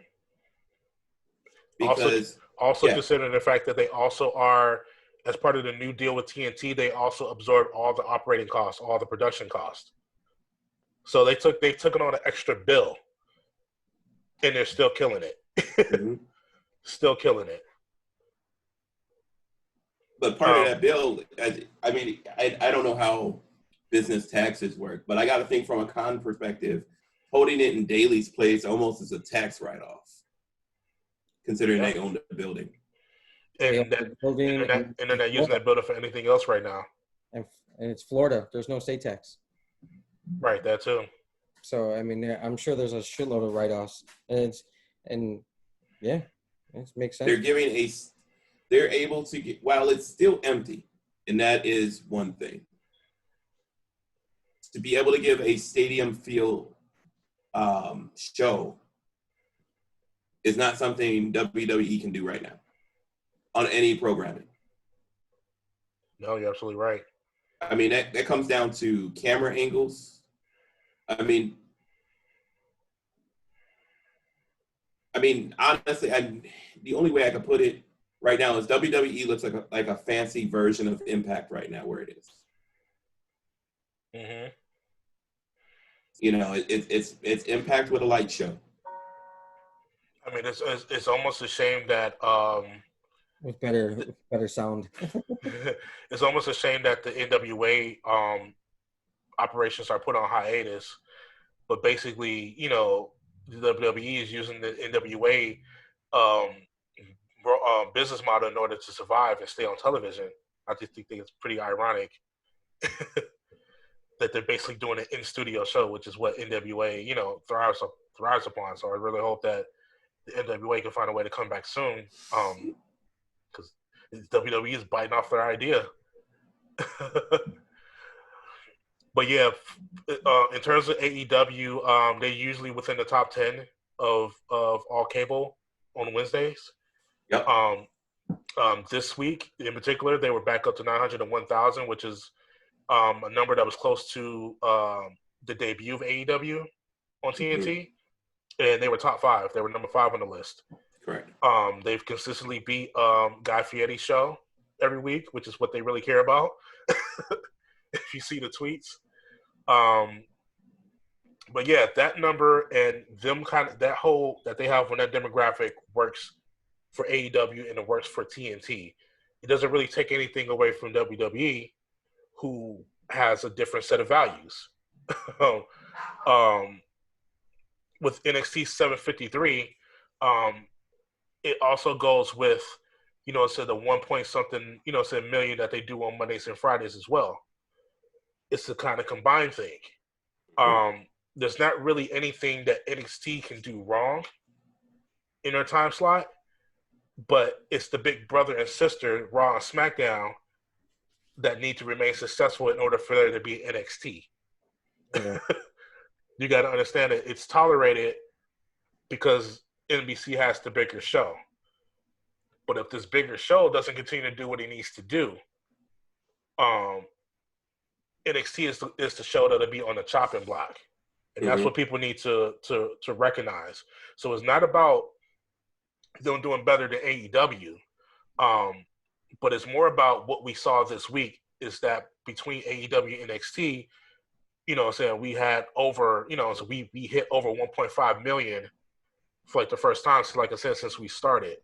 Because also considering the fact that they also are, as part of the new deal with TNT, they also absorb all the operating costs, all the production costs. So they took it on an extra bill, and they're still killing it. mm-hmm. Still killing it. But part of that bill, I mean, I don't know how business taxes work, but I got to think from a con perspective, holding it in Daly's place almost is a tax write-off, considering they own the building. And then they're using that building for anything else right now. And it's Florida. There's no state tax. Right, that too. So I mean, I'm sure there's a shitload of write-offs, and it makes sense. They're able to get, while it's still empty, and that is one thing. To be able to give a stadium feel show is not something WWE can do right now on any programming. No, you're absolutely right. I mean, that comes down to camera angles. I mean, honestly, the only way I could put it right now is WWE looks like a fancy version of Impact right now, where it is. Mm-hmm. You know, it's Impact with a light show. I mean, it's almost a shame that with better sound. It's almost a shame that the NWA operations are put on hiatus, but basically, you know, the WWE is using the NWA business model in order to survive and stay on television. I just think it's pretty ironic that they're basically doing an in-studio show, which is what NWA, you know, thrives upon. So I really hope that the NWA can find a way to come back soon, because WWE is biting off their idea. But yeah, in terms of AEW, they're usually within the top 10 of all cable on Wednesdays. Yep. This week in particular, they were back up to 901,000, which is a number that was close to the debut of AEW on TNT, mm-hmm. and they were top 5. They were number 5 on the list. Correct. They've consistently beat Guy Fieri's show every week, which is what they really care about. If you see the tweets. But yeah, that number and them that they have when that demographic works for AEW and it works for TNT. It doesn't really take anything away from WWE, who has a different set of values. With NXT 753, it also goes with, you know, the 1 point something, you know, million that they do on Mondays and Fridays as well. It's a kind of combined thing. There's not really anything that NXT can do wrong in their time slot, but it's the big brother and sister, Raw and SmackDown, that need to remain successful in order for there to be NXT. Okay. You got to understand that it's tolerated because NBC has the bigger show. But if this bigger show doesn't continue to do what he needs to do, NXT is the show that'll be on the chopping block, and that's what people need to recognize. So it's not about them doing better than AEW, but it's more about what we saw this week. Is that between AEW and NXT, we had over, so we hit over 1.5 million for like the first time, so like I said, since we started.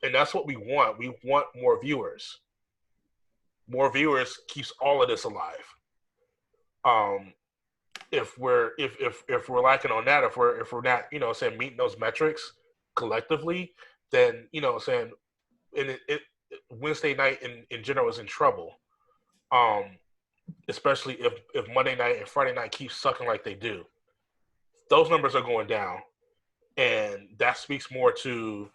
And that's what we want. We want more viewers. More viewers keeps all of this alive. If we're lacking on that, if we're not, meeting those metrics collectively, then Wednesday night in general is in trouble. Especially if Monday night and Friday night keep sucking like they do. Those numbers are going down, and that speaks more to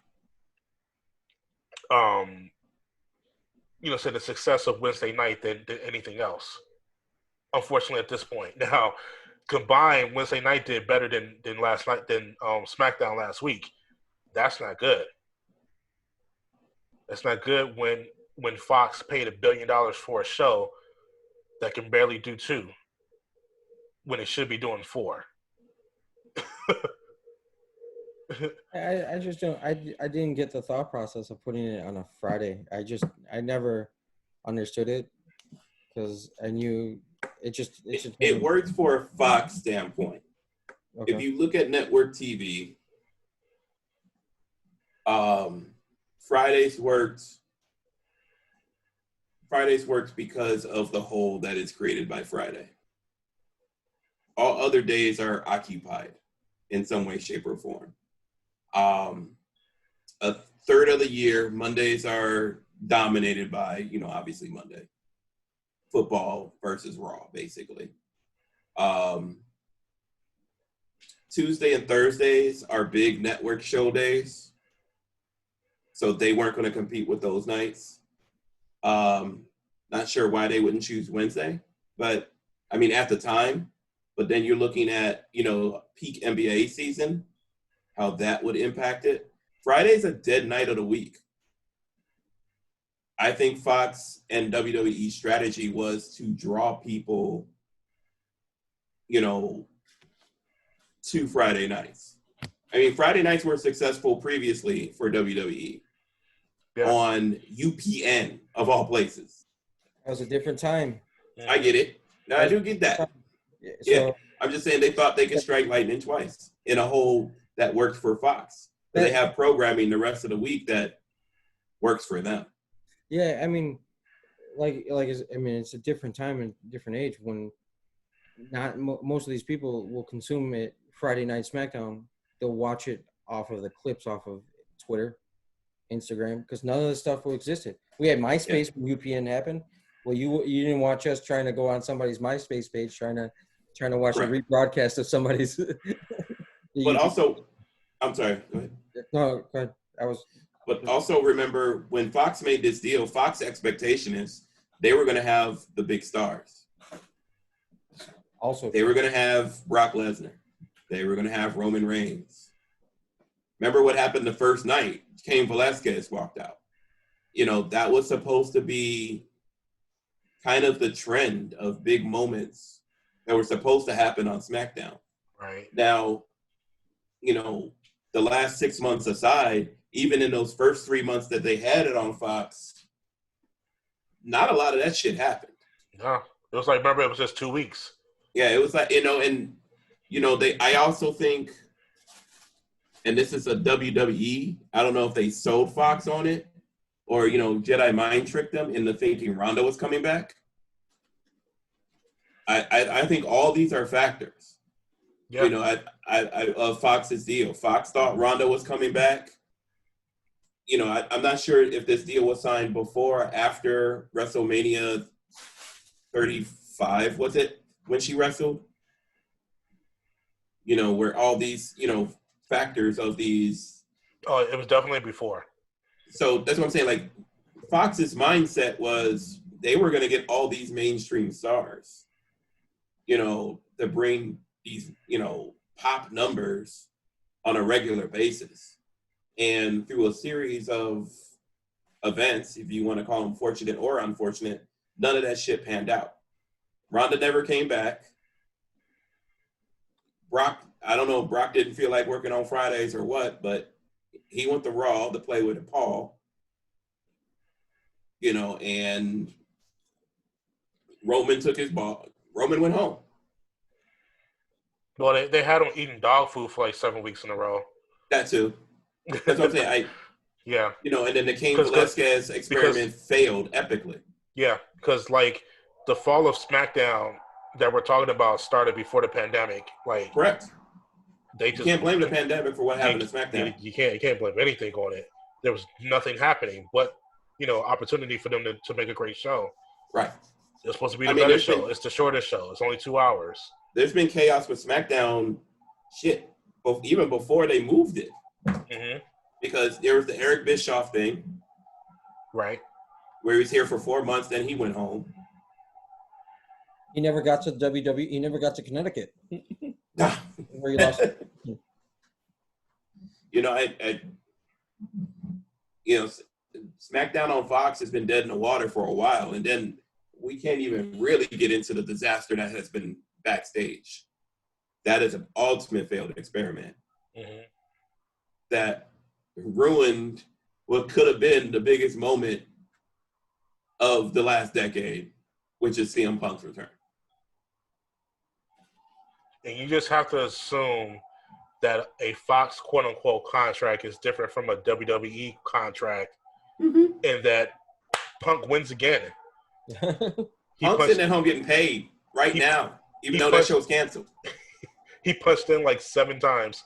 the success of Wednesday night than anything else. Unfortunately, at this point, now combined, Wednesday night did better than last night than SmackDown last week. That's not good. That's not good when Fox paid $1 billion for a show that can barely do 2 when it should be doing 4. I just don't. I didn't get the thought process of putting it on a Friday. I never understood it because I knew it works for a Fox standpoint. Okay. If you look at network TV, Fridays works because of the hole that is created by Friday. All other days are occupied in some way, shape, or form. A third of the year, Mondays are dominated by, obviously Monday. Football versus Raw, basically. Tuesday and Thursdays are big network show days. So they weren't going to compete with those nights. Not sure why they wouldn't choose Wednesday, but I mean, at the time, but then you're looking at, peak NBA season, how that would impact it. Friday's a dead night of the week. I think Fox and WWE's strategy was to draw people, to Friday nights. I mean, Friday nights were successful previously for WWE on UPN, of all places. That was a different time. I get it. Now, I do get that. Yeah, I'm just saying they thought they could strike lightning twice in a hole that worked for Fox. But they have programming the rest of the week that works for them. Yeah, I mean, it's a different time and different age when not most of these people will consume it Friday night SmackDown. They'll watch it off of the clips off of Twitter, Instagram, because none of this stuff existed. We had MySpace when UPN happened. Well, you didn't watch us trying to go on somebody's MySpace page trying to watch a rebroadcast of somebody's. But also, I'm sorry. Go ahead. No, go ahead. But also remember when Fox made this deal, Fox's expectation is they were going to have the big stars. Also, they were going to have Brock Lesnar. They were going to have Roman Reigns. Remember what happened the first night? Cain Velasquez walked out. That was supposed to be kind of the trend of big moments that were supposed to happen on SmackDown. Right. Now, the last 6 months aside, even in those first 3 months that they had it on Fox, not a lot of that shit happened. No, it was like, remember, it was just 2 weeks. Yeah, it was like, I also think, and this is a WWE, I don't know if they sold Fox on it or, Jedi mind tricked them into thinking Ronda was coming back. I think all these are factors. Yeah. Of Fox's deal. Fox thought Ronda was coming back. I'm not sure if this deal was signed before or after WrestleMania 35, was it, when she wrestled? Where all these, factors of these. Oh, it was definitely before. So that's what I'm saying. Like Fox's mindset was they were going to get all these mainstream stars, to bring these, pop numbers on a regular basis. And through a series of events, if you want to call them fortunate or unfortunate, none of that shit panned out. Rhonda never came back. Brock, I don't know, Brock didn't feel like working on Fridays or what, but he went to Raw to play with Paul, and Roman took his ball. Roman went home. Well, they had him eating dog food for like 7 weeks in a row. That too. That's what I'm saying. Yeah. And then the Cain Velasquez experiment failed epically. Yeah, because like the fall of SmackDown that we're talking about started before the pandemic. Like, correct. You can't blame the pandemic for what happened to SmackDown. You can't blame anything on it. There was nothing happening but opportunity for them to make a great show. Right. It's supposed to be the better show. It's the shortest show. It's only 2 hours. There's been chaos with SmackDown shit, even before they moved it. Mm-hmm. Because there was the Eric Bischoff thing. Right. Where he was here for 4 months, then he went home. He never got to WWE. He never got to Connecticut. Where he lost. SmackDown on Fox has been dead in the water for a while, and then we can't even really get into the disaster that has been backstage. That is an ultimate failed experiment. Mm-hmm. That ruined what could have been the biggest moment of the last decade, which is CM Punk's return. And you just have to assume that a Fox quote-unquote contract is different from a WWE contract, mm-hmm. and that Punk wins again. Punk's sitting at home getting paid now, even though that show's canceled. He punched in like 7 times.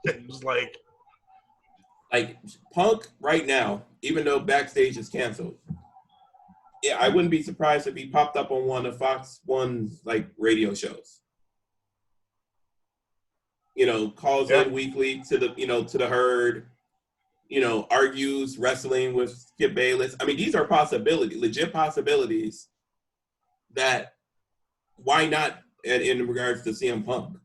It was like Punk right now, even though backstage is canceled, I wouldn't be surprised if he popped up on one of Fox One's radio shows. Calls in weekly to the herd. Argues wrestling with Skip Bayless. I mean, these are legit possibilities. That why not in regards to CM Punk?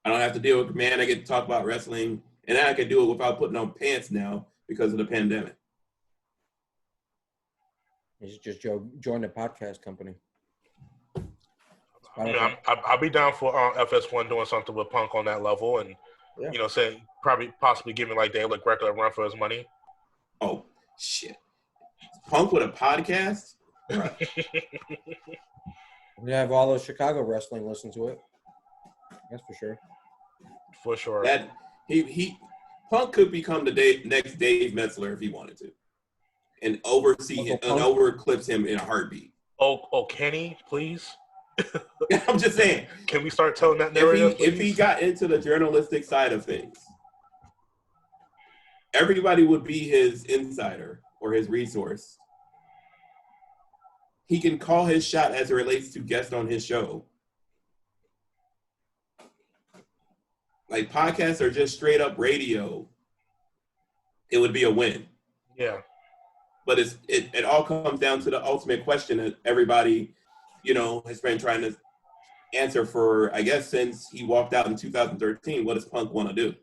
I don't have to deal with I get to talk about wrestling, and I can do it without putting on pants now because of the pandemic. You should just join the podcast company. I mean, I'll be down for FS1 doing something with Punk on that level, and saying possibly giving Dale LaGreca a run for his money. Oh shit! Punk with a podcast? Right. We have all those Chicago wrestling listen to it. That's for sure. For sure. That Punk could become the next Dave Metzler if he wanted to, and oversee him and overeclipse him in a heartbeat. Oh, Kenny, please. I'm just saying. Can we start telling that narrative? If he got into the journalistic side of things, everybody would be his insider or his resource. He can call his shot as it relates to guests on his show. Podcasts are just straight up radio. It would be a win. Yeah. But it all comes down to the ultimate question that everybody, has been trying to answer for, I guess, since he walked out in 2013. What does Punk want to do?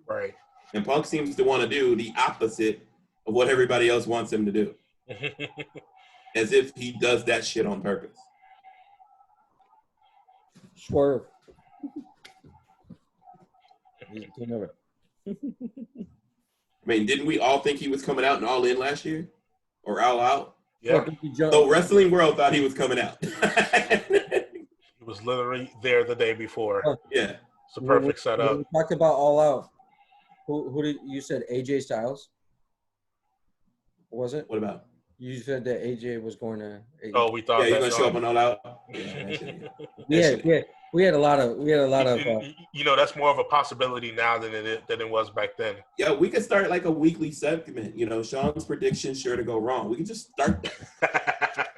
Right. And Punk seems to want to do the opposite of what everybody else wants him to do. As if he does that shit on purpose. Swerve. I mean, didn't we all think he was coming out and all in last year? Or all out? Yeah. The wrestling world thought he was coming out. He was literally there the day before. Yeah. It's a perfect setup. When we talked about all out. Who did you said AJ Styles? Was it? What about? You said that AJ was going to. Oh, we thought. Yeah, he's gonna show up on All Out. Yeah. We had a lot of. That's more of a possibility now than it was back then. Yeah, we could start a weekly segment. Sean's predictions sure to go wrong. We can just start that.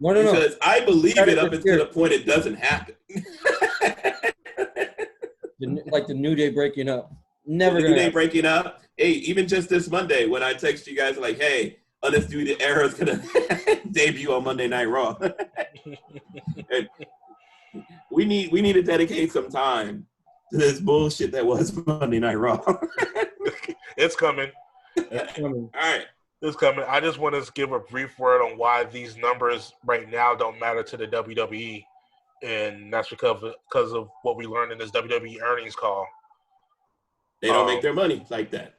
No. Because I believe it up until the point it doesn't happen. like the New Day breaking up. Never the gonna New Day happen. breaking up. Hey, even just this Monday when I text you guys like, hey, Undisputed Era is gonna debut on Monday Night Raw. And we need to dedicate some time to this bullshit that was Monday Night Raw. It's coming. It's coming. All right. It's coming. I just want to give a brief word on why these numbers right now don't matter to the WWE, and that's because of what we learned in this WWE earnings call. They don't make their money like that.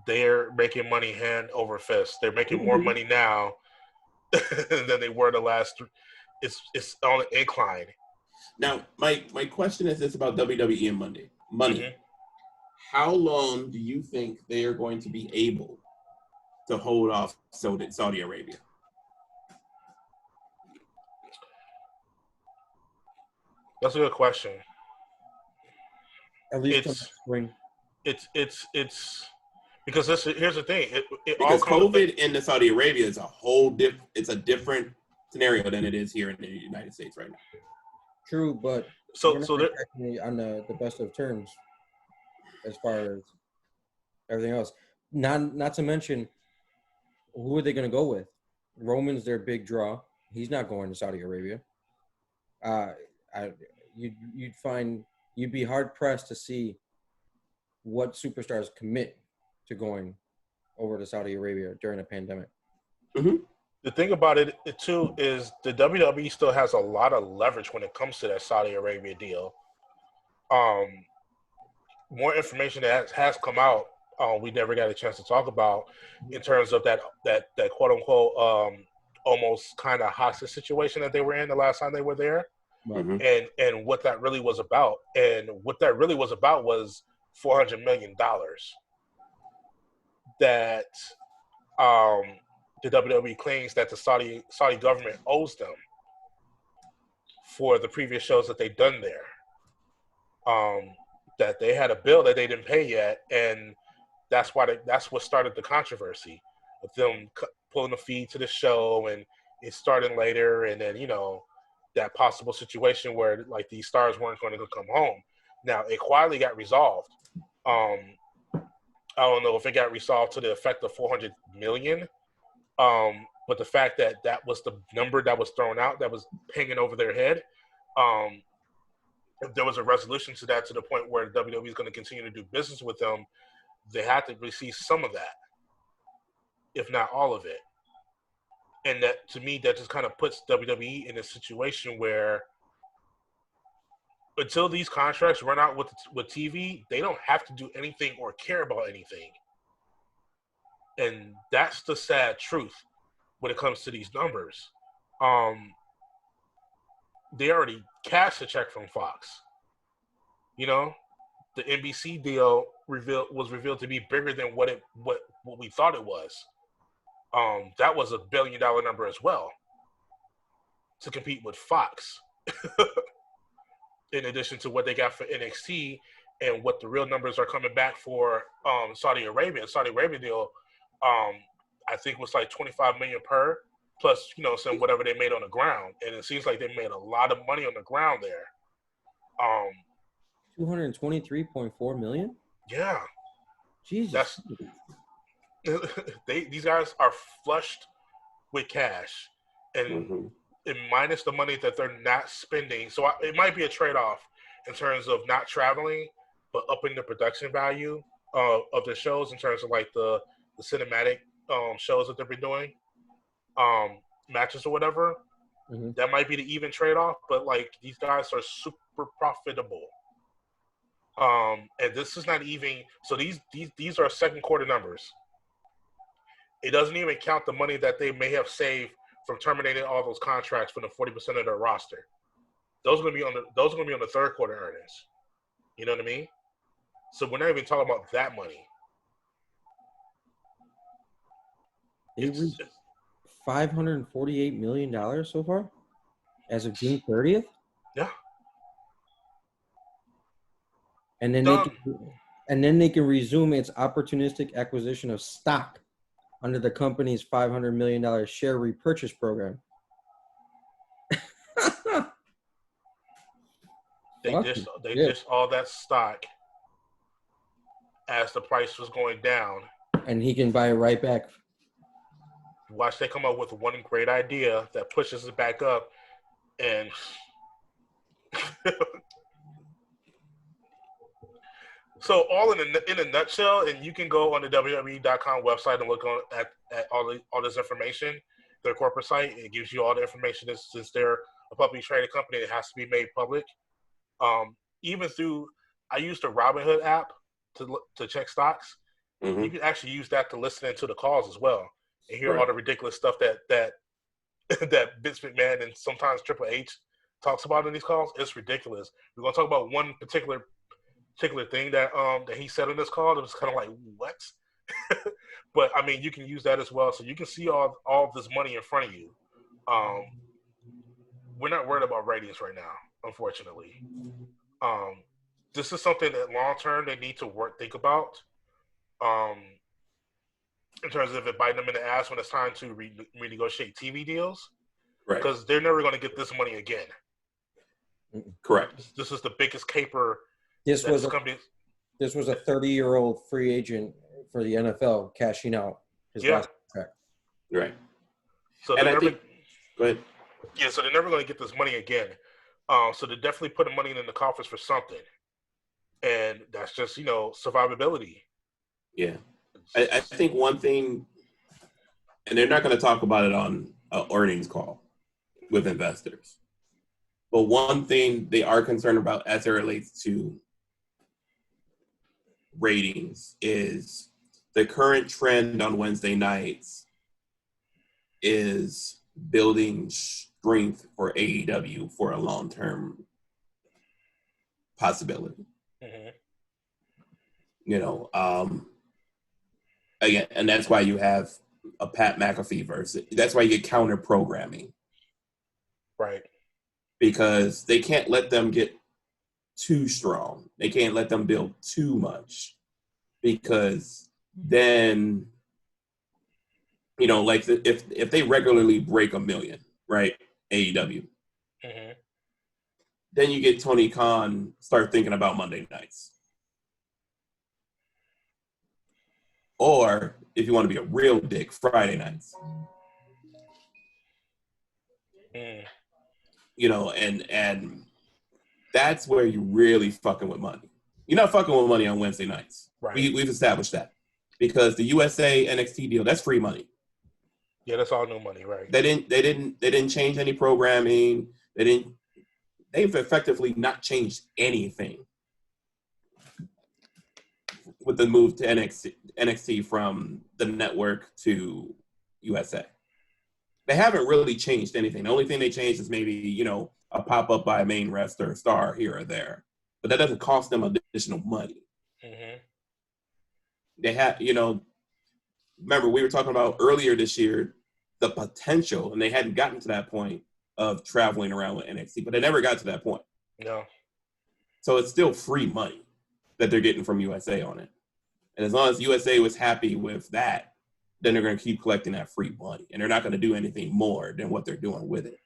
They're making money hand over fist. They're making more money now than they were the last. It's on an incline. Now, my question is this about WWE and money. Mm-hmm. How long do you think they are going to be able to hold off Saudi Arabia? That's a good question. At least spring. It's because here's the thing. Because COVID in the Saudi Arabia is it's a different scenario than it is here in the United States right now. True, but so they're on the best of terms as far as everything else. Not to mention, who are they going to go with? Roman's their big draw. He's not going to Saudi Arabia. You'd be hard pressed to see what superstars commit to going over to Saudi Arabia during a pandemic. Mm-hmm. The thing about it too is the WWE still has a lot of leverage when it comes to that Saudi Arabia deal. More information that has come out, we never got a chance to talk about in terms of that quote unquote almost kind of hostage situation that they were in the last time they were there, mm-hmm. and what that really was about. And what that really was about was $400 million that the WWE claims that the Saudi government owes them for the previous shows that they've done there. That they had a bill that they didn't pay yet, and that's what started the controversy of them pulling the fee to the show and it starting later, and then that possible situation where like these stars weren't going to come home. Now it quietly got resolved. I don't know if it got resolved to the effect of 400 million. But the fact that was the number that was thrown out, that was hanging over their head, if there was a resolution to that to the point where WWE is going to continue to do business with them, they had to receive some of that, if not all of it. And that, to me, that just kind of puts WWE in a situation where until these contracts run out with TV, they don't have to do anything or care about anything. And that's the sad truth when it comes to these numbers. They already cashed a check from Fox. The NBC deal was revealed to be bigger than what we thought it was. That was $1 billion number as well to compete with Fox. In addition to what they got for NXT and what the real numbers are coming back for Saudi Arabia. Saudi Arabia deal, I think was like $25 million per, plus some whatever they made on the ground, and it seems like they made a lot of money on the ground there. $223.4 million. Yeah, Jesus. These guys are flushed with cash, and minus the money that they're not spending. So it might be a trade-off in terms of not traveling, but upping the production value of the shows in terms of like the cinematic shows that they've been doing, matches or whatever. Mm-hmm. That might be the even trade-off, but like these guys are super profitable. And this is not even so. These are second quarter numbers. It doesn't even count the money that they may have saved from terminating all those contracts for the 40% of their roster. Those are going to be on the third quarter earnings. You know what I mean? So we're not even talking about that money. They reached $548 million so far as of June 30th. Yeah. And then they can resume its opportunistic acquisition of stock under the company's $500 million share repurchase program. They dished all that stock as the price was going down. And he can buy it right back. Watch they come up with one great idea that pushes it back up, and so all in a nutshell, and you can go on the WWE.com website and look at all this information. Their corporate site, it gives you all the information. Since they're a publicly traded company, it has to be made public. Even through, I used the Robinhood app to check stocks. Mm-hmm. You can actually use that to listen into the calls as well and hear Right. all the ridiculous stuff that that Vince McMahon and sometimes Triple H talks about in these calls. It's ridiculous. We're gonna talk about one particular thing that he said in this call. It was kind of like, what? But I mean, you can use that as well, so you can see all of this money in front of you. We're not worried about ratings right now, unfortunately. This is something that long term they need to think about. In terms of it biting them in the ass when it's time to renegotiate TV deals, Right. Because they're never going to get this money again. Correct. This is the biggest caper. This was a company. This was a 30-year-old free agent for the NFL cashing out his last contract. Right. So and I think, go ahead. Yeah, so they're never going to get this money again. So they're definitely putting money in the coffers for something, and that's just survivability. Yeah. I think one thing, and they're not going to talk about it on an earnings call with investors, but one thing they are concerned about as it relates to ratings is the current trend on Wednesday nights is building strength for AEW for a long-term possibility. Mm-hmm. Again, and that's why you have a Pat McAfee verse. That's why you get counter programming. Right. Because they can't let them get too strong. They can't let them build too much. Because then, like if they regularly break 1 million, right? AEW. Mm-hmm. Then you get Tony Khan start thinking about Monday nights. Or, if you want to be a real dick, Friday nights. And that's where you're really fucking with money. You're not fucking with money on Wednesday nights. Right. We've established that. Because the USA NXT deal, that's free money. Yeah, that's all new money, right? They didn't change any programming. They've effectively not changed anything with the move to NXT from the network to USA. They haven't really changed anything. The only thing they changed is maybe, a pop-up by a main wrestler star here or there. But that doesn't cost them additional money. Mm-hmm. They have, remember we were talking about earlier this year, the potential, and they hadn't gotten to that point of traveling around with NXT, but they never got to that point. No. So it's still free money that they're getting from USA on it. And as long as USA was happy with that, then they're going to keep collecting that free money. And they're not going to do anything more than what they're doing with it.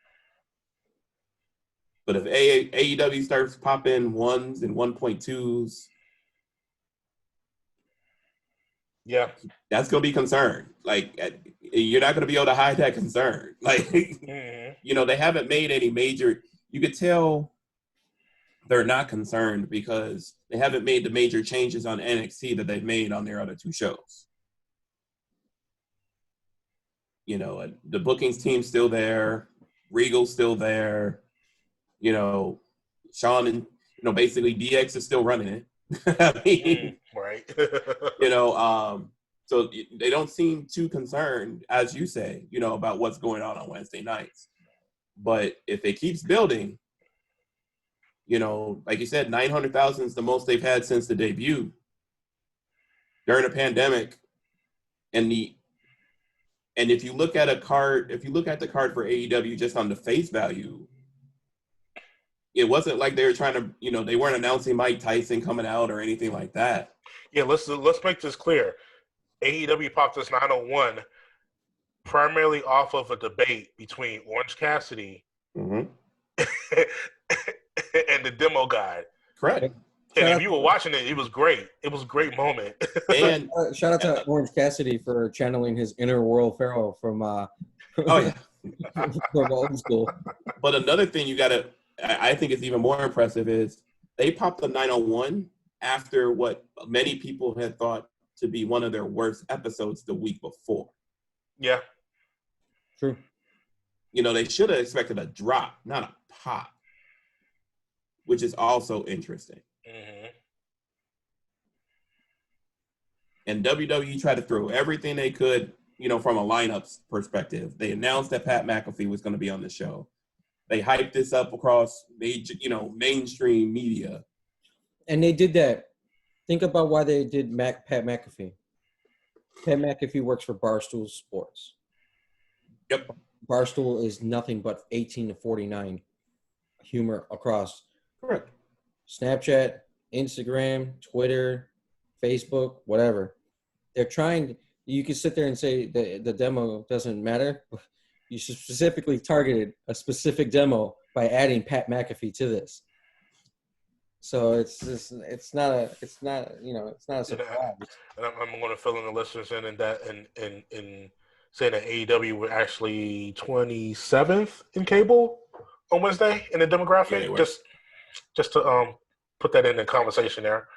But if AEW starts popping 1s and 1.2s, yeah, that's going to be concerned. Like, you're not going to be able to hide that concern. Like, mm-hmm. They haven't made any major, you could tell they're not concerned because they haven't made the major changes on NXT that they've made on their other 2 shows. The bookings team's still there. Regal's still there. Sean and, basically DX is still running it. I mean, right. So they don't seem too concerned, as you say, about what's going on Wednesday nights. But if it keeps building, like you said, 900,000 is the most they've had since the debut during a pandemic. And if you look at the card for AEW just on the face value, it wasn't like they were trying to, they weren't announcing Mike Tyson coming out or anything like that. Yeah, let's make this clear. AEW popped this 901 primarily off of a debate between Orange Cassidy mm-hmm. and the demo guide. Correct. And if you were watching it, it was great. It was a great moment. And shout out to Orange Cassidy for channeling his inner Will Ferrell from from old school. But another thing I think is even more impressive is they popped the 901 after what many people had thought to be one of their worst episodes the week before. Yeah. True. You know, they should have expected a drop, not a pop, which is also interesting. Mm-hmm. And WWE tried to throw everything they could, you know, from a lineups perspective. They announced that Pat McAfee was going to be on the show. They hyped this up across major, mainstream media. And they did that. Think about why they did Pat McAfee. Pat McAfee works for Barstool Sports. Yep. Barstool is nothing but 18 to 49 humor across. Correct. Snapchat, Instagram, Twitter, Facebook, whatever. They're trying. You can sit there and say the demo doesn't matter. You specifically targeted a specific demo by adding Pat McAfee to this. So it's not a surprise. And I'm going to fill in the listeners in that and say that AEW were actually 27th in cable on Wednesday in the demographic. Yeah, just to put that in the conversation there.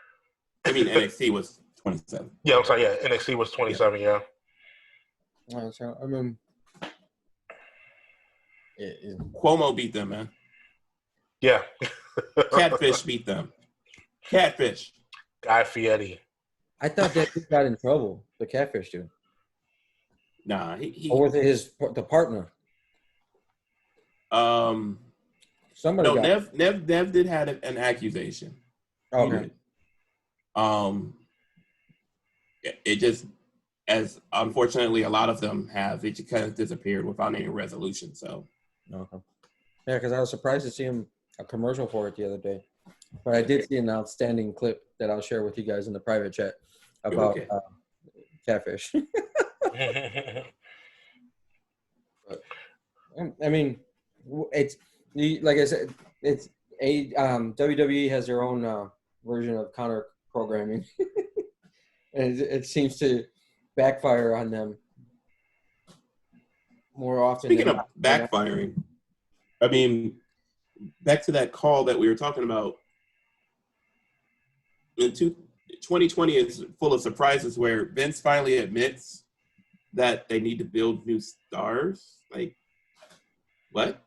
I mean, NXT was 27. Yeah, I'm sorry. Yeah, NXT was 27. Yeah. So I mean, Cuomo beat them, man. Yeah. Catfish beat them. Catfish. Guy Fieri. I thought that dude got in trouble. The Catfish dude. Nah, he Or was it the partner? Somebody. No, got Nev did have an accusation. Okay. It just, as unfortunately a lot of them have, it just kind of disappeared without any resolution. So. Okay. Yeah, because I was surprised to see him a commercial for it the other day. But I did see an outstanding clip that I'll share with you guys in the private chat about Catfish. I mean, it's like I said, it's WWE has their own version of counter programming, and it seems to backfire on them more often. Speaking of backfiring, I mean, back to that call that we were talking about. 2020 is full of surprises where Vince finally admits that they need to build new stars. Like, what?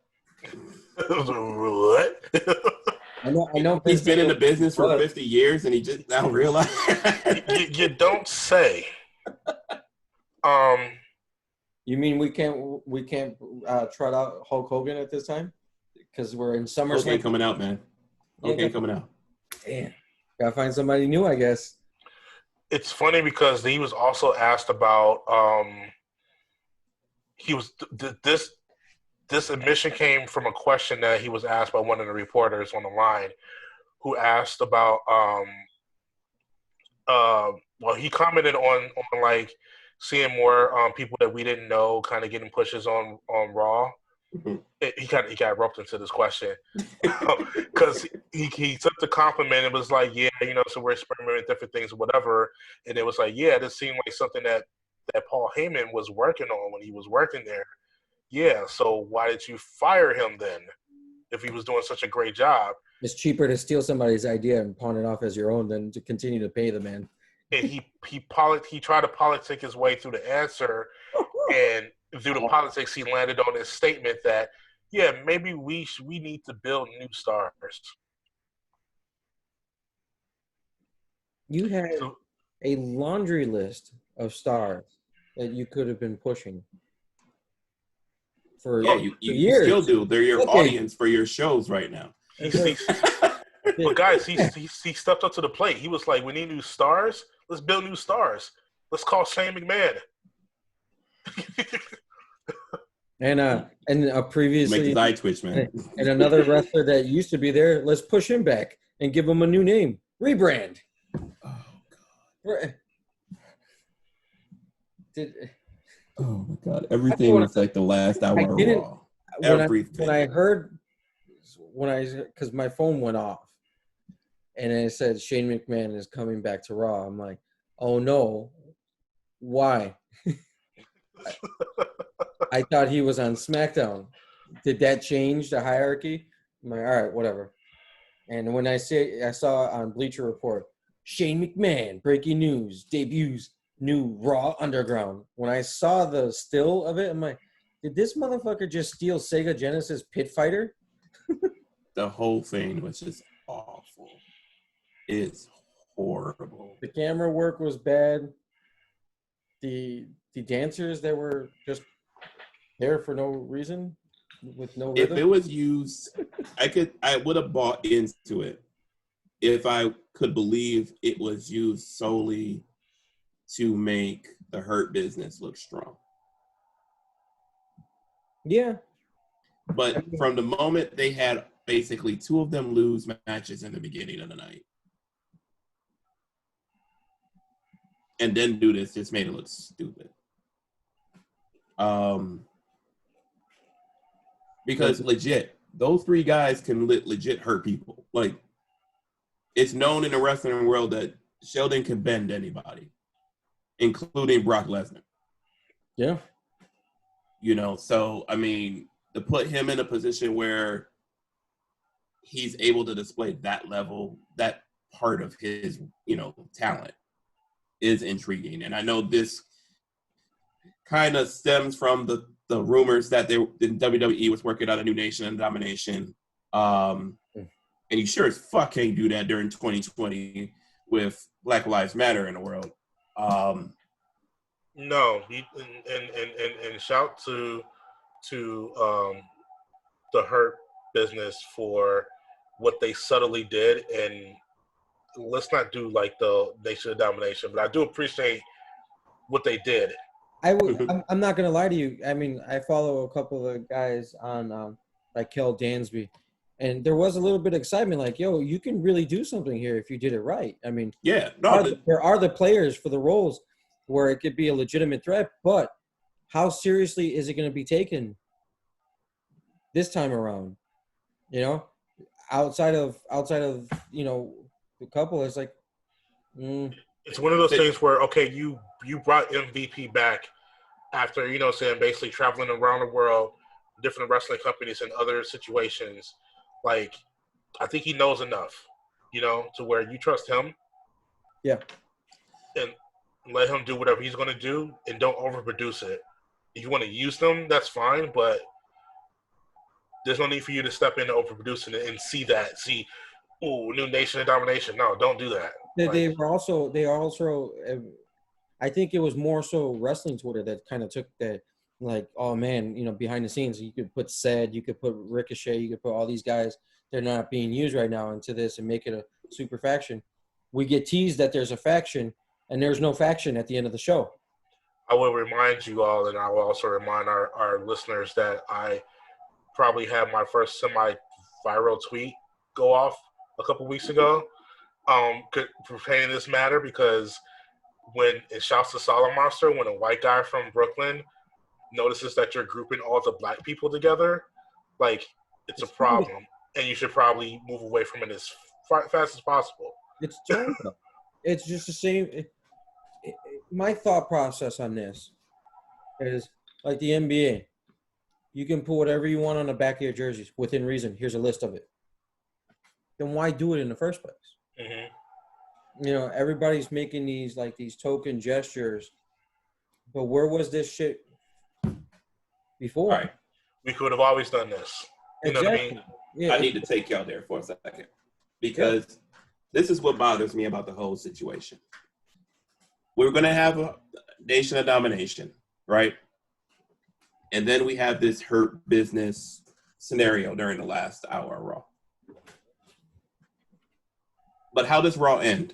What? I know. He's been in the business for 50 years, and he just now realized. you don't say. You mean we can't trot out Hulk Hogan at this time because we're in SummerSlam? Hulk ain't coming out, man. Hulk ain't coming out. Damn. Gotta find somebody new, I guess. It's funny because he was also asked about this admission came from a question that he was asked by one of the reporters on the line who asked about he commented on like seeing more people that we didn't know kind of getting pushes on Raw. Mm-hmm. He got roped into this question because he took the compliment and was like, yeah, so we're experimenting with different things or whatever, and it was like, yeah, this seemed like something that Paul Heyman was working on when he was working there. Yeah, so why did you fire him then if he was doing such a great job? It's cheaper to steal somebody's idea and pawn it off as your own than to continue to pay the man. And he tried to politic his way through the answer, and through the politics, he landed on his statement that, yeah, maybe we need to build new stars. You had a laundry list of stars that you could have been pushing for you years. Still do. They're your audience for your shows right now. But guys, he stepped up to the plate. He was like, we need new stars. Let's build new stars. Let's call Shane McMahon. And previously, make his eye twitch, man. And another wrestler that used to be there, let's push him back and give him a new name, rebrand. Oh God! Oh my God! Everything was like the last hour of Raw. Everything. When I heard because my phone went off, and it said Shane McMahon is coming back to Raw. I'm like, oh no, why? I thought he was on SmackDown. Did that change the hierarchy? I'm like, all right, whatever. And when I saw on Bleacher Report, Shane McMahon, breaking news, debuts new Raw Underground. When I saw the still of it, I'm like, did this motherfucker just steal Sega Genesis Pit Fighter? The whole thing was just awful. It's horrible. The camera work was bad. The dancers that were just there for no reason, with no rhythm. If it was used, I would have bought into it if I could believe it was used solely to make the Hurt Business look strong. Yeah. But from the moment they had basically two of them lose matches in the beginning of the night, and then do this, just made it look stupid. Because legit, those three guys can legit hurt people. Like, it's known in the wrestling world that Sheldon can bend anybody, including Brock Lesnar. Yeah. You know, so, I mean, to put him in a position where he's able to display that level, that part of his, you know, talent is intriguing. And I know this kind of stems from the rumors that the WWE was working on a new Nation and Domination. And you sure as fuck can't do that during 2020 with Black Lives Matter in the world. No, and shout to the Hurt Business for what they subtly did, and let's not do like the Nation of Domination, but I do appreciate what they did. I'm not gonna lie to you. I mean, I follow a couple of guys on like Kel Dansby, and there was a little bit of excitement, like, yo, you can really do something here if you did it right. I mean, yeah, there are the players for the roles where it could be a legitimate threat, but how seriously is it going to be taken this time around? You know, outside of you know, the couple is like, It's one of those things where, okay, you brought MVP back after, you know, saying basically traveling around the world, different wrestling companies and other situations. Like, I think he knows enough, you know, to where you trust him. Yeah. And let him do whatever he's going to do, and don't overproduce it. If you want to use them, that's fine, but there's no need for you to step into overproducing it and see, ooh, new Nation of Domination. No, don't do that. They also, I think it was more so wrestling Twitter that kind of took that, like, oh man, you know, behind the scenes, you could put Ced, you could put Ricochet, you could put all these guys, they're not being used right now into this and make it a super faction. We get teased that there's a faction, and there's no faction at the end of the show. I will remind you all, and I will also remind our listeners that I probably had my first semi-viral tweet go off a couple weeks ago pertaining to this matter, because when it shouts to Solid Monster, when a white guy from Brooklyn notices that you're grouping all the black people together, like, it's a problem, and you should probably move away from it as fast as possible. It's terrible. It's just the same. My thought process on this is like the NBA. You can put whatever you want on the back of your jerseys within reason. Here's a list of it. Then why do it in the first place? Mm-hmm. You know, everybody's making these token gestures, but where was this shit before? Right. We could have always done this. You know what I mean? Yeah, I need to take y'all there for a second, because this is what bothers me about the whole situation. We're going to have a Nation of Domination, right? And then we have this Hurt Business scenario during the last hour of Raw. But how does Raw end?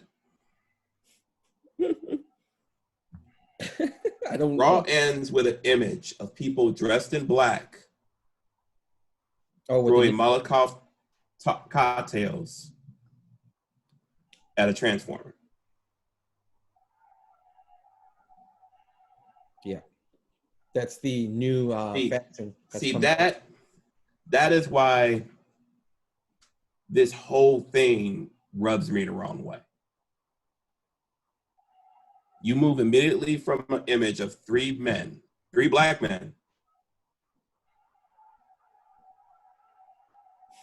Raw ends with an image of people dressed in black throwing Molotov cocktails at a transformer. Yeah, that's the new faction. See that is why this whole thing rubs me the wrong way. You move immediately from an image of three black men,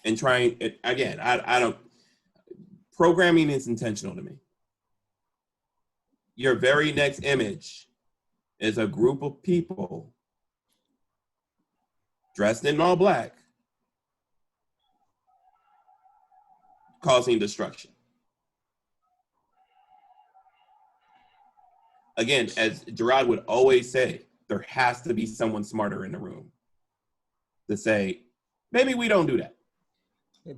and trying it again. I don't. Programming is intentional to me. Your very next image is a group of people dressed in all black, causing destruction. Again, as Gerard would always say, there has to be someone smarter in the room to say, maybe we don't do that.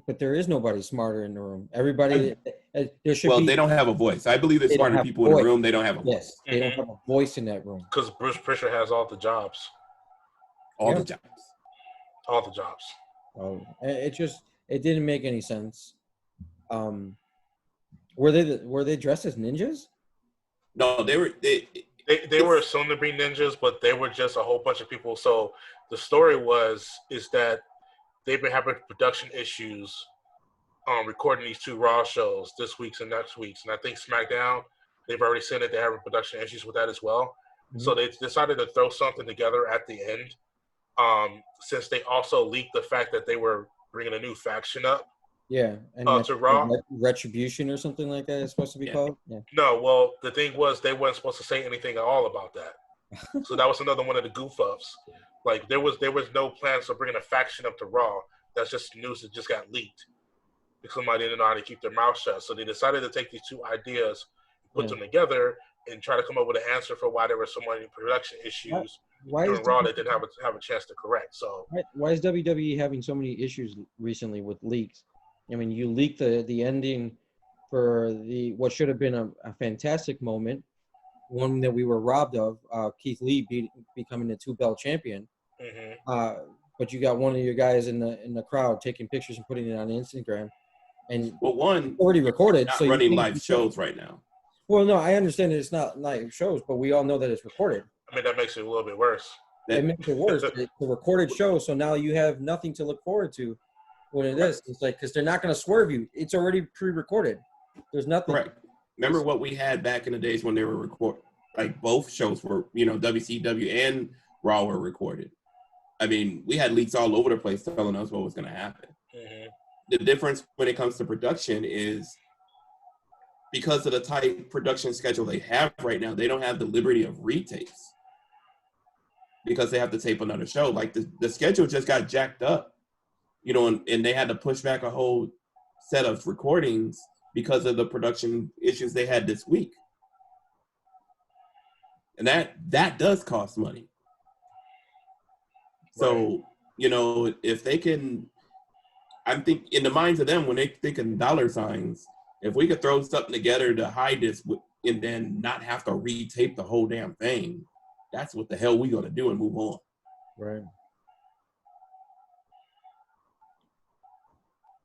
But there is nobody smarter in the room. Everybody, there should be. Well, they don't have a voice. I believe there's smarter people in the room. They don't have a voice. Yes, they don't have a voice in that room. Because Bruce Prichard has all the jobs. All the jobs. All the jobs. It didn't make any sense. Were they dressed as ninjas? No, they were assumed to be ninjas, but they were just a whole bunch of people. So the story is that they've been having production issues recording these two Raw shows this week's and next week's. And I think SmackDown, they've already said that they're having production issues with that as well. Mm-hmm. So they decided to throw something together at the end, since they also leaked the fact that they were bringing a new faction up. Yeah, and to Raw. Retribution or something like that is supposed to be called? Yeah. No, well, the thing was they weren't supposed to say anything at all about that. So that was another one of the goof-ups. Like, there was no plans for bringing a faction up to Raw. That's just news that just got leaked. Because somebody didn't know how to keep their mouth shut. So they decided to take these two ideas, put them together, and try to come up with an answer for why there were so many production issues during Raw that didn't have a chance to correct. So why is WWE having so many issues recently with leaks? I mean, you leaked the ending for what should have been a fantastic moment, one that we were robbed of, Keith Lee becoming the 2-belt champion. Mm-hmm. But you got one of your guys in the crowd taking pictures and putting it on Instagram. And already recorded. Not so running live shows right now. Well, no, I understand that it's not live shows, but we all know that it's recorded. I mean, that makes it a little bit worse. It makes it worse. It's a recorded show, so now you have nothing to look forward to when it is. It's like, because they're not going to swerve you. It's already pre-recorded. There's nothing. Correct. Remember what we had back in the days when they were recorded? Like, both shows were, WCW and Raw were recorded. I mean, we had leaks all over the place telling us what was going to happen. Mm-hmm. The difference when it comes to production is because of the tight production schedule they have right now, they don't have the liberty of retakes because they have to tape another show. Like, the schedule just got jacked up, and they had to push back a whole set of recordings because of the production issues they had this week. And that does cost money. So, if they can, I think in the minds of them, when they think in dollar signs, if we could throw something together to hide this and then not have to retape the whole damn thing, that's what the hell we gonna do and move on. Right.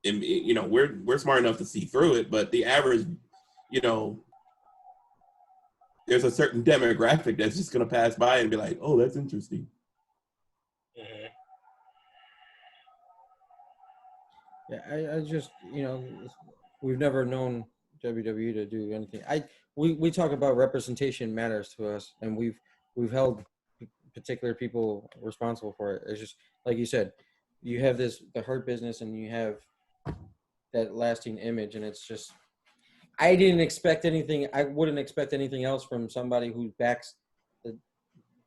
And we're smart enough to see through it, but the average, there's a certain demographic that's just gonna pass by and be like, oh, that's interesting. Mm-hmm. Yeah, I just, we've never known WWE to do anything. We talk about representation matters to us, and we've held particular people responsible for it. It's just like you said, you have the Hurt Business, and you have that lasting image, and it's just, I didn't expect anything. I wouldn't expect anything else from somebody who backs the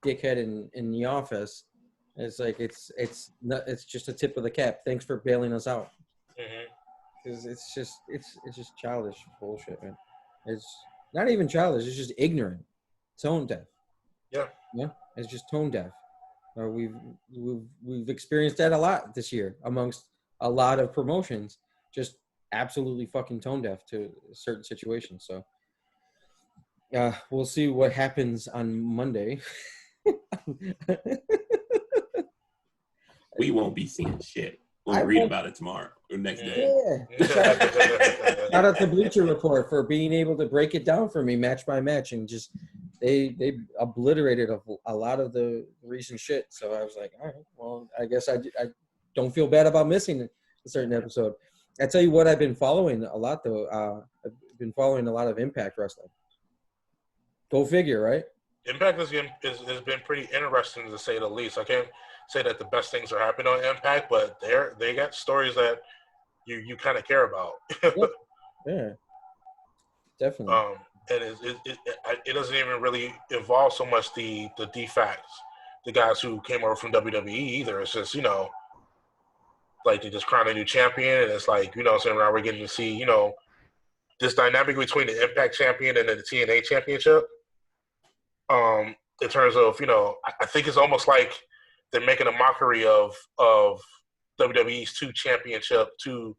dickhead in the office. It's like it's just a tip of the cap. Thanks for bailing us out. Because it's just childish bullshit, man. It's not even childish. It's just ignorant, tone deaf. Yeah, it's just tone deaf. We've experienced that a lot this year amongst a lot of promotions. Just absolutely fucking tone deaf to certain situations. So we'll see what happens on Monday. We won't be seeing shit. We'll read about it tomorrow or next day. Yeah. Shout out to Bleacher Report for being able to break it down for me match by match, and just they obliterated a lot of the recent shit. So I was like, all right, well, I guess I don't feel bad about missing a certain episode. I tell you what, I've been following a lot though. I've been following a lot of Impact Wrestling. Go figure, right? Impact has been pretty interesting to say the least. I can't say that the best things are happening on Impact, but they got stories that you kind of care about. Yeah, definitely. And it doesn't even really involve so much the defects, the guys who came over from WWE either. It's just like they just crowned a new champion, and it's like so now we're getting to see this dynamic between the Impact champion and the TNA championship. In terms of I think it's almost like they're making a mockery of WWE's championship system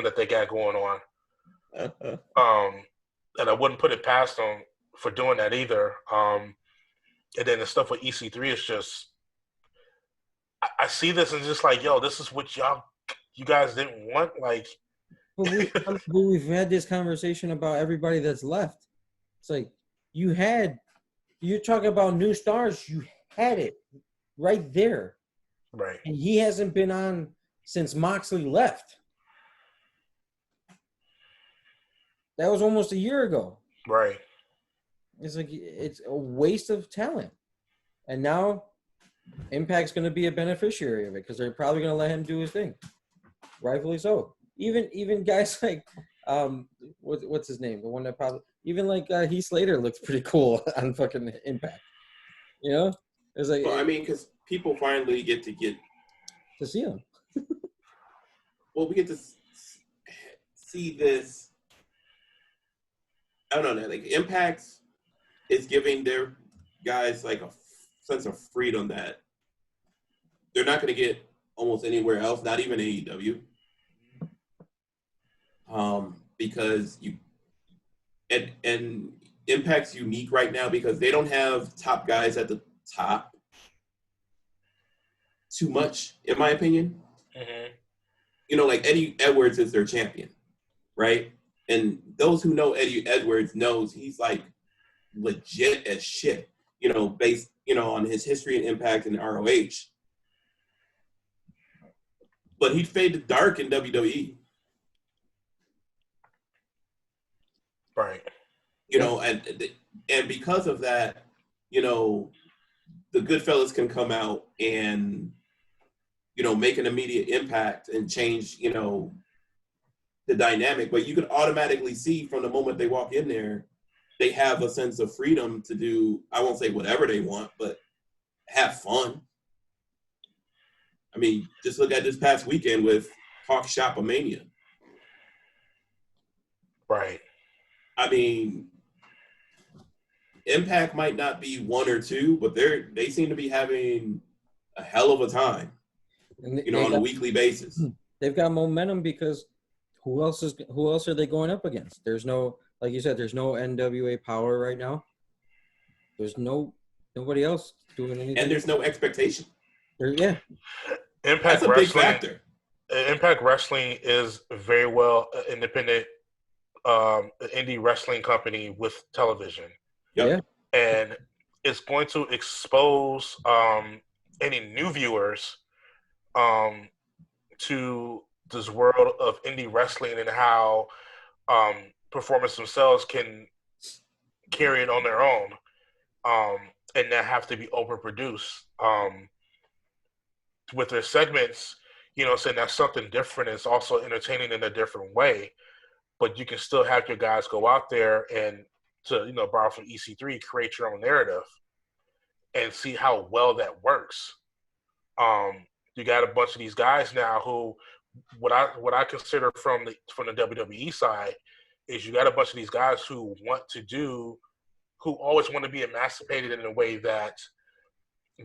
that they got going on. And I wouldn't put it past them for doing that either. And then the stuff with EC3 is just, I see this and just like, yo, this is what you guys didn't want. Like, but we've had this conversation about everybody that's left. It's like you're talking about new stars. You had it right there. Right. And he hasn't been on since Moxley left. That was almost a year ago. Right. It's like it's a waste of talent. And now Impact's going to be a beneficiary of it because they're probably going to let him do his thing. Rightfully so. Even guys like what's his name? The one that probably even like Heath Slater looks pretty cool on fucking Impact. It's like well, I mean, because people finally get to see him. Well, we get to see this. I don't know. Like Impact is giving their guys like a sense of freedom that they're not going to get almost anywhere else, not even AEW. Because and Impact's unique right now because they don't have top guys at the top too much, in my opinion. Mm-hmm. Like Eddie Edwards is their champion, right? And those who know Eddie Edwards knows he's like legit as shit, based, on his history and impact in ROH. But he'd fade to dark in WWE. Right. And because of that, the Goodfellas can come out and, make an immediate impact and change, the dynamic. But you can automatically see from the moment they walk in there, they have a sense of freedom to do, I won't say whatever they want, but have fun. I mean, just look at this past weekend with Talk Shop Mania. Right. I mean, Impact might not be one or two, but they seem to be having a hell of a time, on a weekly basis. They've got momentum because who else are they going up against? There's no, like you said, there's no NWA Power right now. There's nobody else doing anything. And there's no expectation. Yeah. Impact That's a big factor. Impact Wrestling is very well independent indie wrestling company with television. Yep. Yeah. And it's going to expose any new viewers to this world of indie wrestling and how performers themselves can carry it on their own and not have to be overproduced with their segments, saying that's something different. It's also entertaining in a different way, but you can still have your guys go out there and to, borrow from EC3, create your own narrative and see how well that works. You got a bunch of these guys now who, what I consider from the WWE side is you got a bunch of these guys who always want to be emancipated in a way that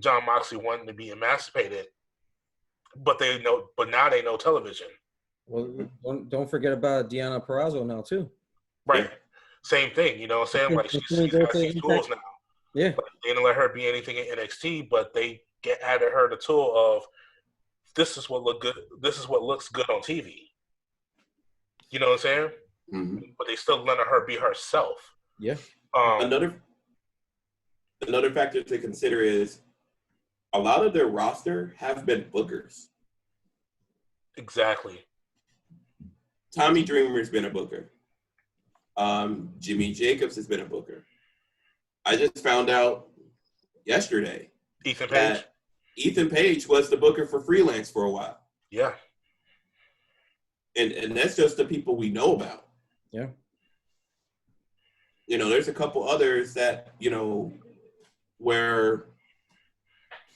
John Moxley wanted to be emancipated, but now they know television. Well, don't forget about Deonna Purrazzo now too. Right. Same thing, what I'm saying? Like she's got these tools now. Yeah. Like, they didn't let her be anything in NXT, but they added her the tool of this is what looks good on TV. You know what I'm saying? Mm-hmm. But they still letting her be herself. Yeah. Another factor to consider is a lot of their roster have been bookers. Exactly. Tommy Dreamer's been a booker. Jimmy Jacobs has been a booker. I just found out yesterday Ethan Page. that Ethan Page was the booker for Freelance for a while. Yeah. And that's just the people we know about. Yeah. You know, there's a couple others that, you know, where,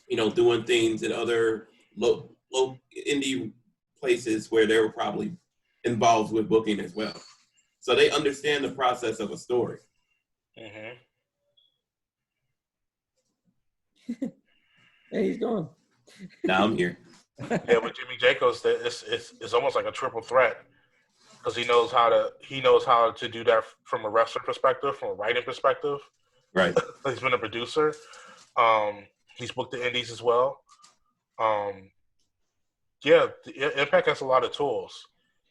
you know, doing things in other low indie places where they were probably involved with booking as well. So they understand the process of a story. Mm-hmm. Hey, he's gone. Now I'm here. Yeah, with Jimmy Jacobs, it's almost like a triple threat because he knows how to do that from a wrestler perspective, from a writing perspective. Right. He's been a producer. He's booked the indies as well. Yeah, Impact has a lot of tools.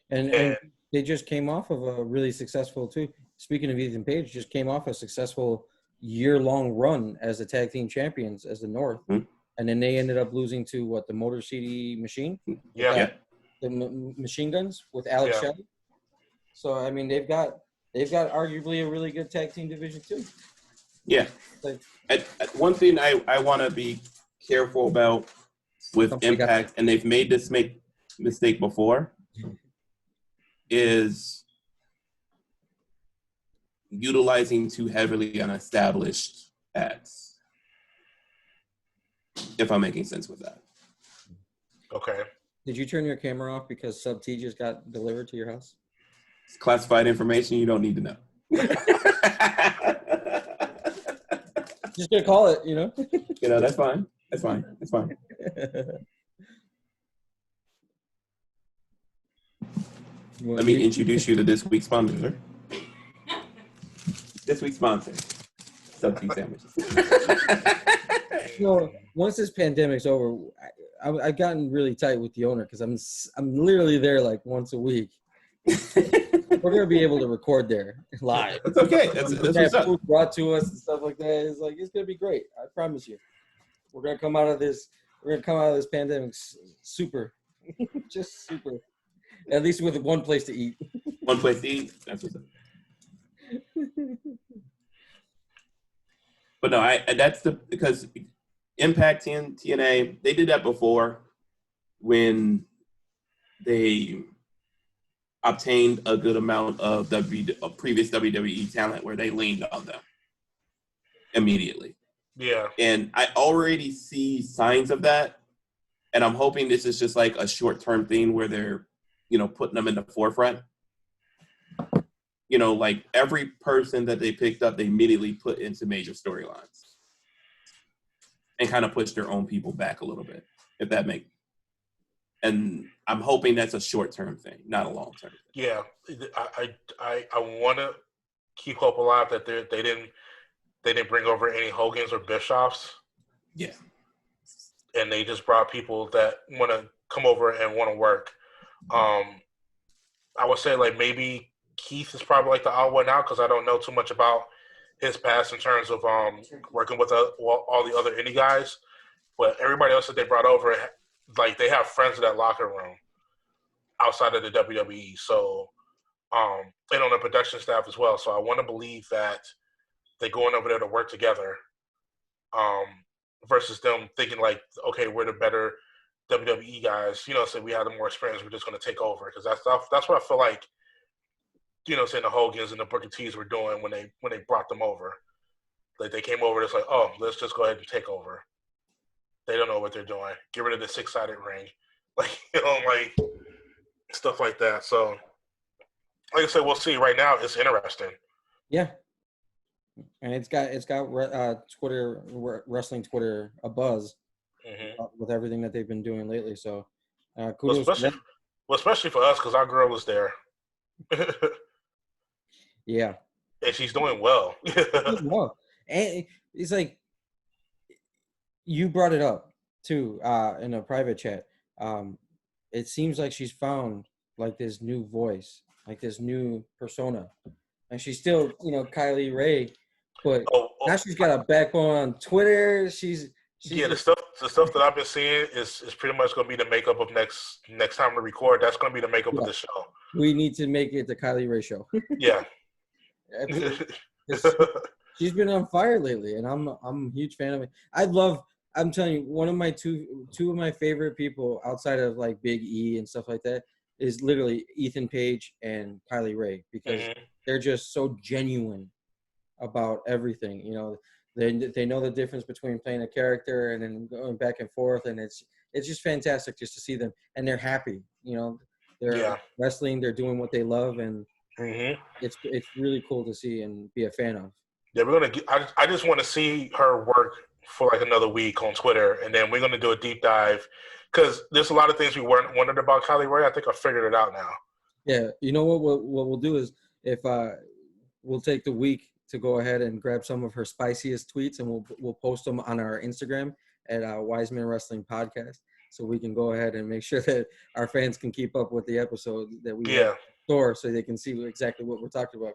And they just came off of a really successful too. Speaking of Ethan Page, just came off a successful year-long run as the tag team champions as the North, and then they ended up losing to the Motor City Machine, the Machine Guns with Alex Shelley. So I mean, they've got arguably a really good tag team division too. Yeah. One thing I want to be careful about with Impact, and they've made this mistake before, is utilizing too heavily on established acts. If I'm making sense with that. Okay. Did you turn your camera off because Sub T just got delivered to your house? It's classified information you don't need to know. Just gonna call it, you know. You know, that's fine. That's fine. That's fine. Let me introduce you to this week's sponsor. This week's sponsor, Sub T Sandwiches. You know, once this pandemic's over, I've gotten really tight with the owner because I'm literally there like once a week. We're gonna be able to record there live. It's okay. That's what's up. Food brought to us and stuff like that. It's gonna be great. I promise you. We're gonna come out of this. Pandemic super, just super. At least with one place to eat. One place to eat. That's what's up. But no, that's because Impact and TNA, they did that before when they obtained a good amount of previous WWE talent where they leaned on them immediately. Yeah. And I already see signs of that. And I'm hoping this is just like a short-term thing where they're, you know, putting them in the forefront. You know, like every person that they picked up, they immediately put into major storylines and kind of push their own people back a little bit, if that makes. And I'm hoping that's a short-term thing, not a long-term thing. Yeah, I want to keep hope alive that they didn't bring over any Hogans or Bischoffs. Yeah, and they just brought people that want to come over and want to work. I would say like maybe Keith is probably like the odd one out because I don't know too much about his past in terms of working with all the other indie guys. But everybody else that they brought over, like they have friends in that locker room outside of the WWE. So and on the production staff as well. So I want to believe that they're going over there to work together versus them thinking like, okay, we're the better WWE guys. You know, so we have the more experience. We're just going to take over because that's what I feel like. You know, saying the Hogans and the Booker T's were doing when they brought them over. Like they came over, it's like, oh, let's just go ahead and take over. They don't know what they're doing. Get rid of the 6-sided ring, like like stuff like that. So, like I said, we'll see. Right now, it's interesting. Yeah, and it's got Twitter wrestling Twitter a buzz with everything that they've been doing lately. So, kudos. Especially for us because our girl was there. Yeah. And she's doing well. Well. And it's like you brought it up too in a private chat. It seems like she's found like this new voice, like this new persona. And she's still, Kylie Ray, but now she's got a backbone on Twitter. She's the stuff the stuff that I've been seeing is pretty much going to be the makeup of next time we record. That's going to be the makeup of the show. We need to make it the Kylie Ray show. Yeah. She's been on fire lately, and I'm a huge fan of it. I'm telling you, one of my two of my favorite people outside of like Big E and stuff like that is literally Ethan Page and Kylie Ray, because they're just so genuine about everything. You know, they know the difference between playing a character and then going back and forth, and it's just fantastic just to see them, and they're happy. You know, they're wrestling, they're doing what they love, and it's really cool to see and be a fan of. Yeah, we're gonna. I just want to see her work for like another week on Twitter, and then we're gonna do a deep dive because there's a lot of things we weren't wondered about Kylie Ray. I think I figured it out now. Yeah, you know what we'll do is if we'll take the week to go ahead and grab some of her spiciest tweets, and we'll post them on our Instagram at Wisemen Wrestling Podcast, so we can go ahead and make sure that our fans can keep up with the episode that we store, so they can see exactly what we're talking about.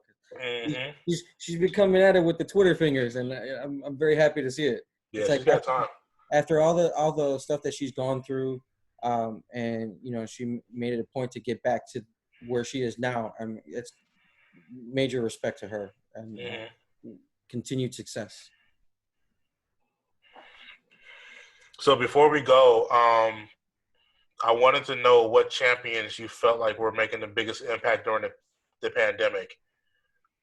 She's been coming at it with the Twitter fingers, and I'm very happy to see it. Yeah, it's she's like got time. After all the stuff that she's gone through, and you know, she made it a point to get back to where she is now. I mean, it's major respect to her, and continued success. So before we go, I wanted to know what champions you felt like were making the biggest impact during the pandemic.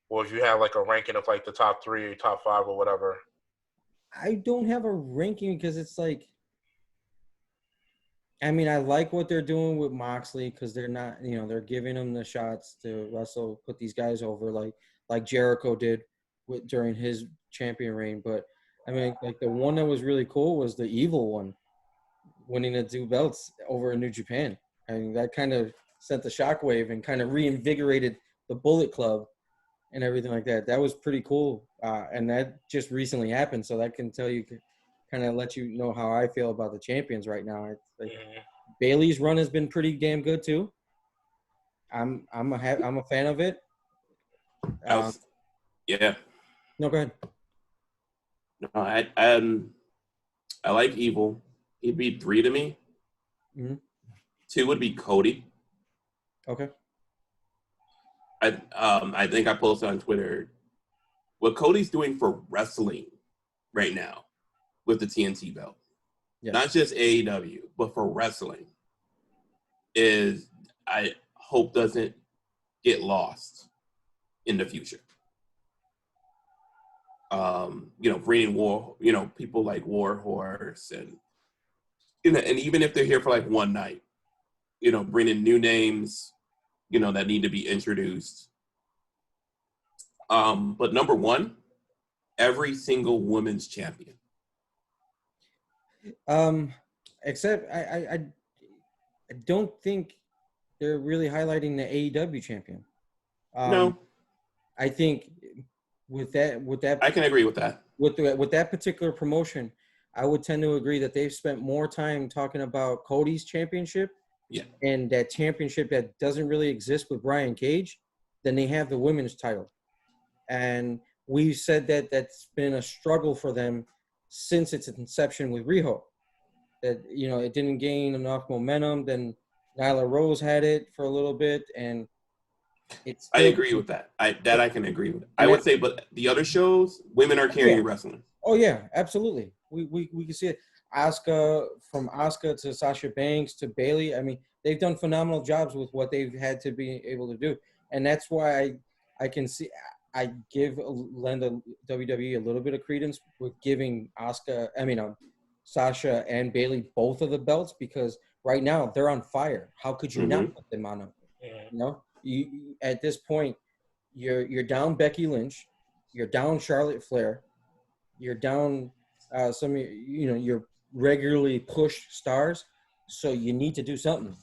Or if you have like a ranking of like the top 3 or top 5 or whatever. I don't have a ranking because it's like, I mean, I like what they're doing with Moxley because they're not, you know, they're giving him the shots to wrestle, put these guys over like Jericho did during his champion reign. But I mean, like the one that was really cool was the Evil one, winning the 2 belts over in New Japan. I mean, that kind of sent the shockwave and kind of reinvigorated the Bullet Club and everything like that. That was pretty cool. And that just recently happened. So that can tell you, kind of let you know how I feel about the champions right now. It's like Bailey's run has been pretty damn good too. I'm a fan of it. Yeah. No, go ahead. No, I like Evil. He'd be 3 to me. 2 would be Cody. Okay. I think I posted on Twitter what Cody's doing for wrestling right now with the TNT belt. Yes. Not just AEW, but for wrestling is, I hope doesn't get lost in the future. You know, bringing people like Warhorse and even if they're here for like one night, you know, bringing new names, you know, that need to be introduced. But number 1, every single women's champion. Except I don't think they're really highlighting the AEW champion. No. I think with that I can agree with that. With that particular promotion, I would tend to agree that they've spent more time talking about Cody's championship and that championship that doesn't really exist with Brian Cage than they have the women's title. And we've said that that's been a struggle for them since its inception with Riho. That, you know, it didn't gain enough momentum. Then Nyla Rose had it for a little bit, and it's. I agree with that. I can agree with. I would say, but the other shows, women are carrying wrestling. Oh yeah, absolutely. We can see it. From Asuka to Sasha Banks to Bayley. I mean, they've done phenomenal jobs with what they've had to be able to do, and that's why I can see. I lend the WWE a little bit of credence with giving Sasha and Bayley both of the belts, because right now they're on fire. How could you not put them on them? You know, you at this point, you're down Becky Lynch, you're down Charlotte Flair, you're down some, you know, your regularly pushed stars. So you need to do something,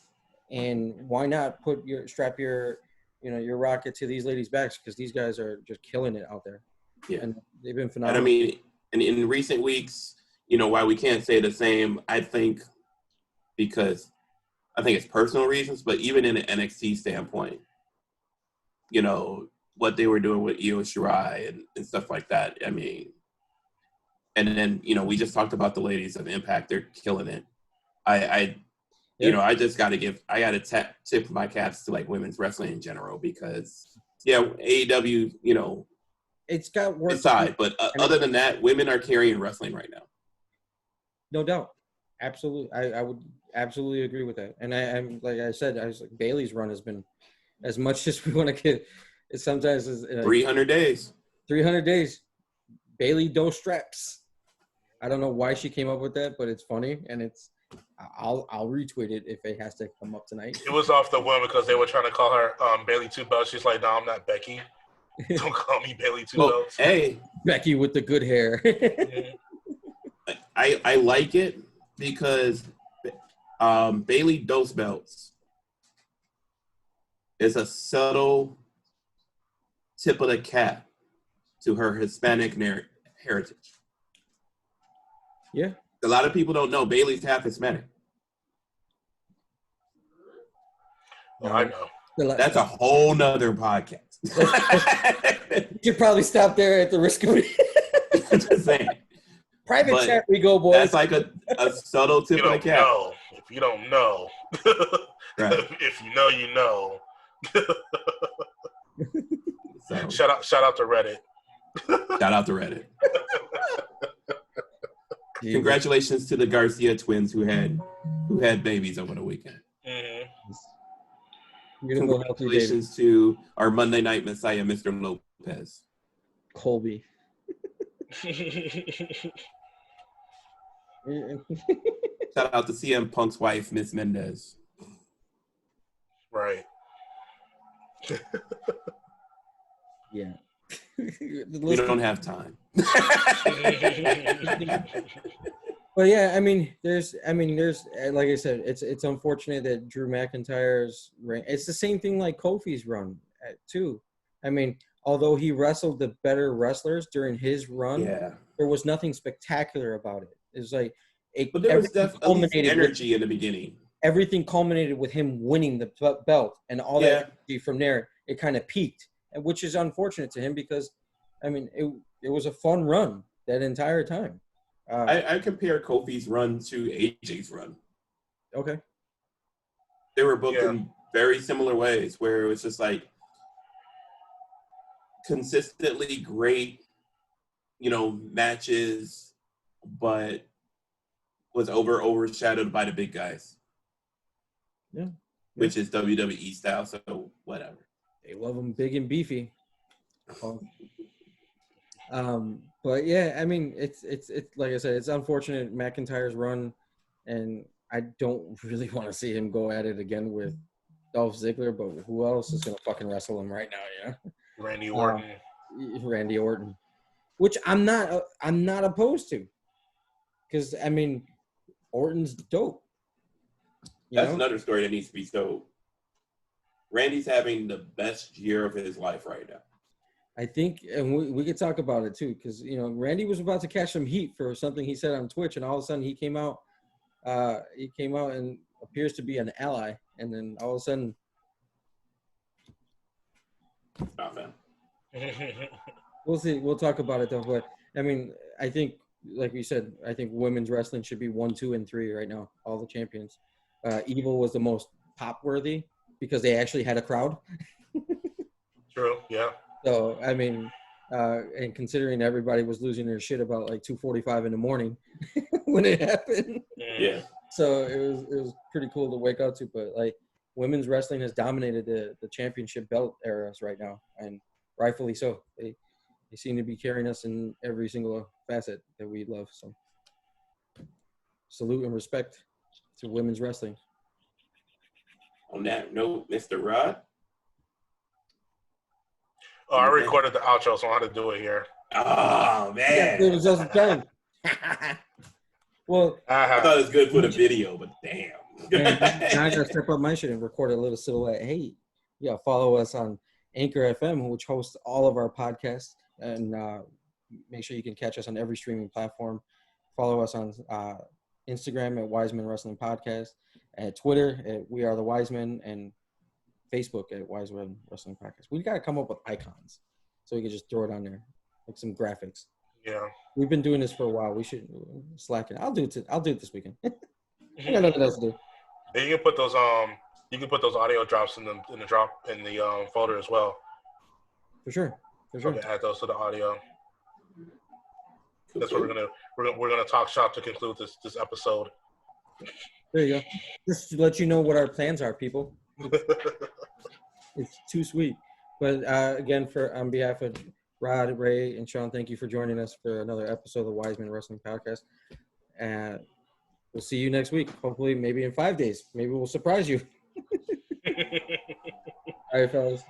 and why not strap your rocket to these ladies' backs, because these guys are just killing it out there. Yeah, and they've been phenomenal. And I mean, in recent weeks, you know, why we can't say the same, I think, because I think it's personal reasons, but even in an NXT standpoint, you know, what they were doing with Io Shirai and stuff like that, I mean, And then, we just talked about the ladies of Impact. They're killing it. I just got to tip my caps to like women's wrestling in general because, AEW, it's got work aside, but other than that, women are carrying wrestling right now. No doubt. Absolutely. I would absolutely agree with that. And I'm like I said, Bailey's run has been, as much as we want to get, it sometimes is 300 days. 300 days. Bailey Doe straps. I don't know why she came up with that, but it's funny, and I'll retweet it if it has to come up tonight. It was off the whim because they were trying to call her Bailey Two Belts. She's like, no, I'm not Becky. Don't call me Bailey Two Belts. Hey, Becky with the good hair. I like it because Bailey Dos Belts is a subtle tip of the cap to her Hispanic heritage. Yeah. A lot of people don't know Bailey's half Hispanic. Oh, I know. That's a whole nother podcast. You should probably stop there at the risk of Just saying. Private chat we go, boys. That's like a subtle tip of the cap. If you don't know. Right. If you know, you know. So, shout out to Reddit. Shout out to Reddit. Congratulations to the Garcia twins who had babies over the weekend. Mm-hmm. Congratulations to our Monday Night Messiah, Mr. Lopez. Colby. Shout out to CM Punk's wife, Miss Mendez. Right. Yeah. We don't have time. Well, yeah, I mean, there's, like I said, it's unfortunate that Drew McIntyre's reign. It's the same thing like Kofi's run too. I mean, although he wrestled the better wrestlers during his run, there was nothing spectacular about it. It was like, but there was definitely energy in the beginning. Everything culminated with him winning the belt, and all that energy from there, it kind of peaked, which is unfortunate to him because, I mean, it was a fun run that entire time. I compare Kofi's run to AJ's run. Okay. They were booked in very similar ways where it was just like consistently great, matches, but was overshadowed by the big guys. Yeah. Which is WWE style, so whatever. They love them big and beefy. But yeah, I mean, it's like I said, it's unfortunate McIntyre's run, and I don't really want to see him go at it again with Dolph Ziggler. But who else is gonna fucking wrestle him right now? Yeah, Randy Orton. Randy Orton, which I'm not opposed to, because I mean, Orton's dope. That's another story that needs to be told. Randy's having the best year of his life right now. I think, and we could talk about it too, because Randy was about to catch some heat for something he said on Twitch, and all of a sudden he came out and appears to be an ally, and then all of a sudden, we'll see. We'll talk about it though. But I mean, I think, like we said, I think women's wrestling should be 1, 2, and 3 right now. All the champions. Evil was the most pop worthy because they actually had a crowd. True. Yeah. So, I mean, and considering everybody was losing their shit about like 2:45 in the morning when it happened. Yeah. So it was pretty cool to wake up to. But like, women's wrestling has dominated the championship belt eras right now, and rightfully so. They seem to be carrying us in every single facet that we love. So salute and respect to women's wrestling. On that note, Mr. Rod. Oh, I recorded the outro, so I had to do it here. Oh, man. It was just a time. Well, I thought it was good for the video, but damn. Man, now I got to step up my shit and record a little silhouette. Hey, follow us on Anchor FM, which hosts all of our podcasts. And make sure you can catch us on every streaming platform. Follow us on Instagram at Wisemen Wrestling Podcast, at Twitter at We Are the Wisemen, and Facebook at Wisemen Wrestling Podcast. We got to come up with icons so we can just throw it on there, like some graphics. Yeah. We've been doing this for a while. We should slack it. I'll do it. I'll do it this weekend. I got nothing else to do. And you can put those audio drops in the folder as well. For sure. So we can add those to the audio. That's Cool. what we're gonna talk shop to conclude this episode. There you go. Just to let you know what our plans are, people. It's too sweet. But again, on behalf of Rod, Ray, and Sean, thank you for joining us for another episode of the Wisemen Wrestling Podcast. And we'll see you next week. Hopefully, maybe in 5 days. Maybe we'll surprise you. All right, fellas.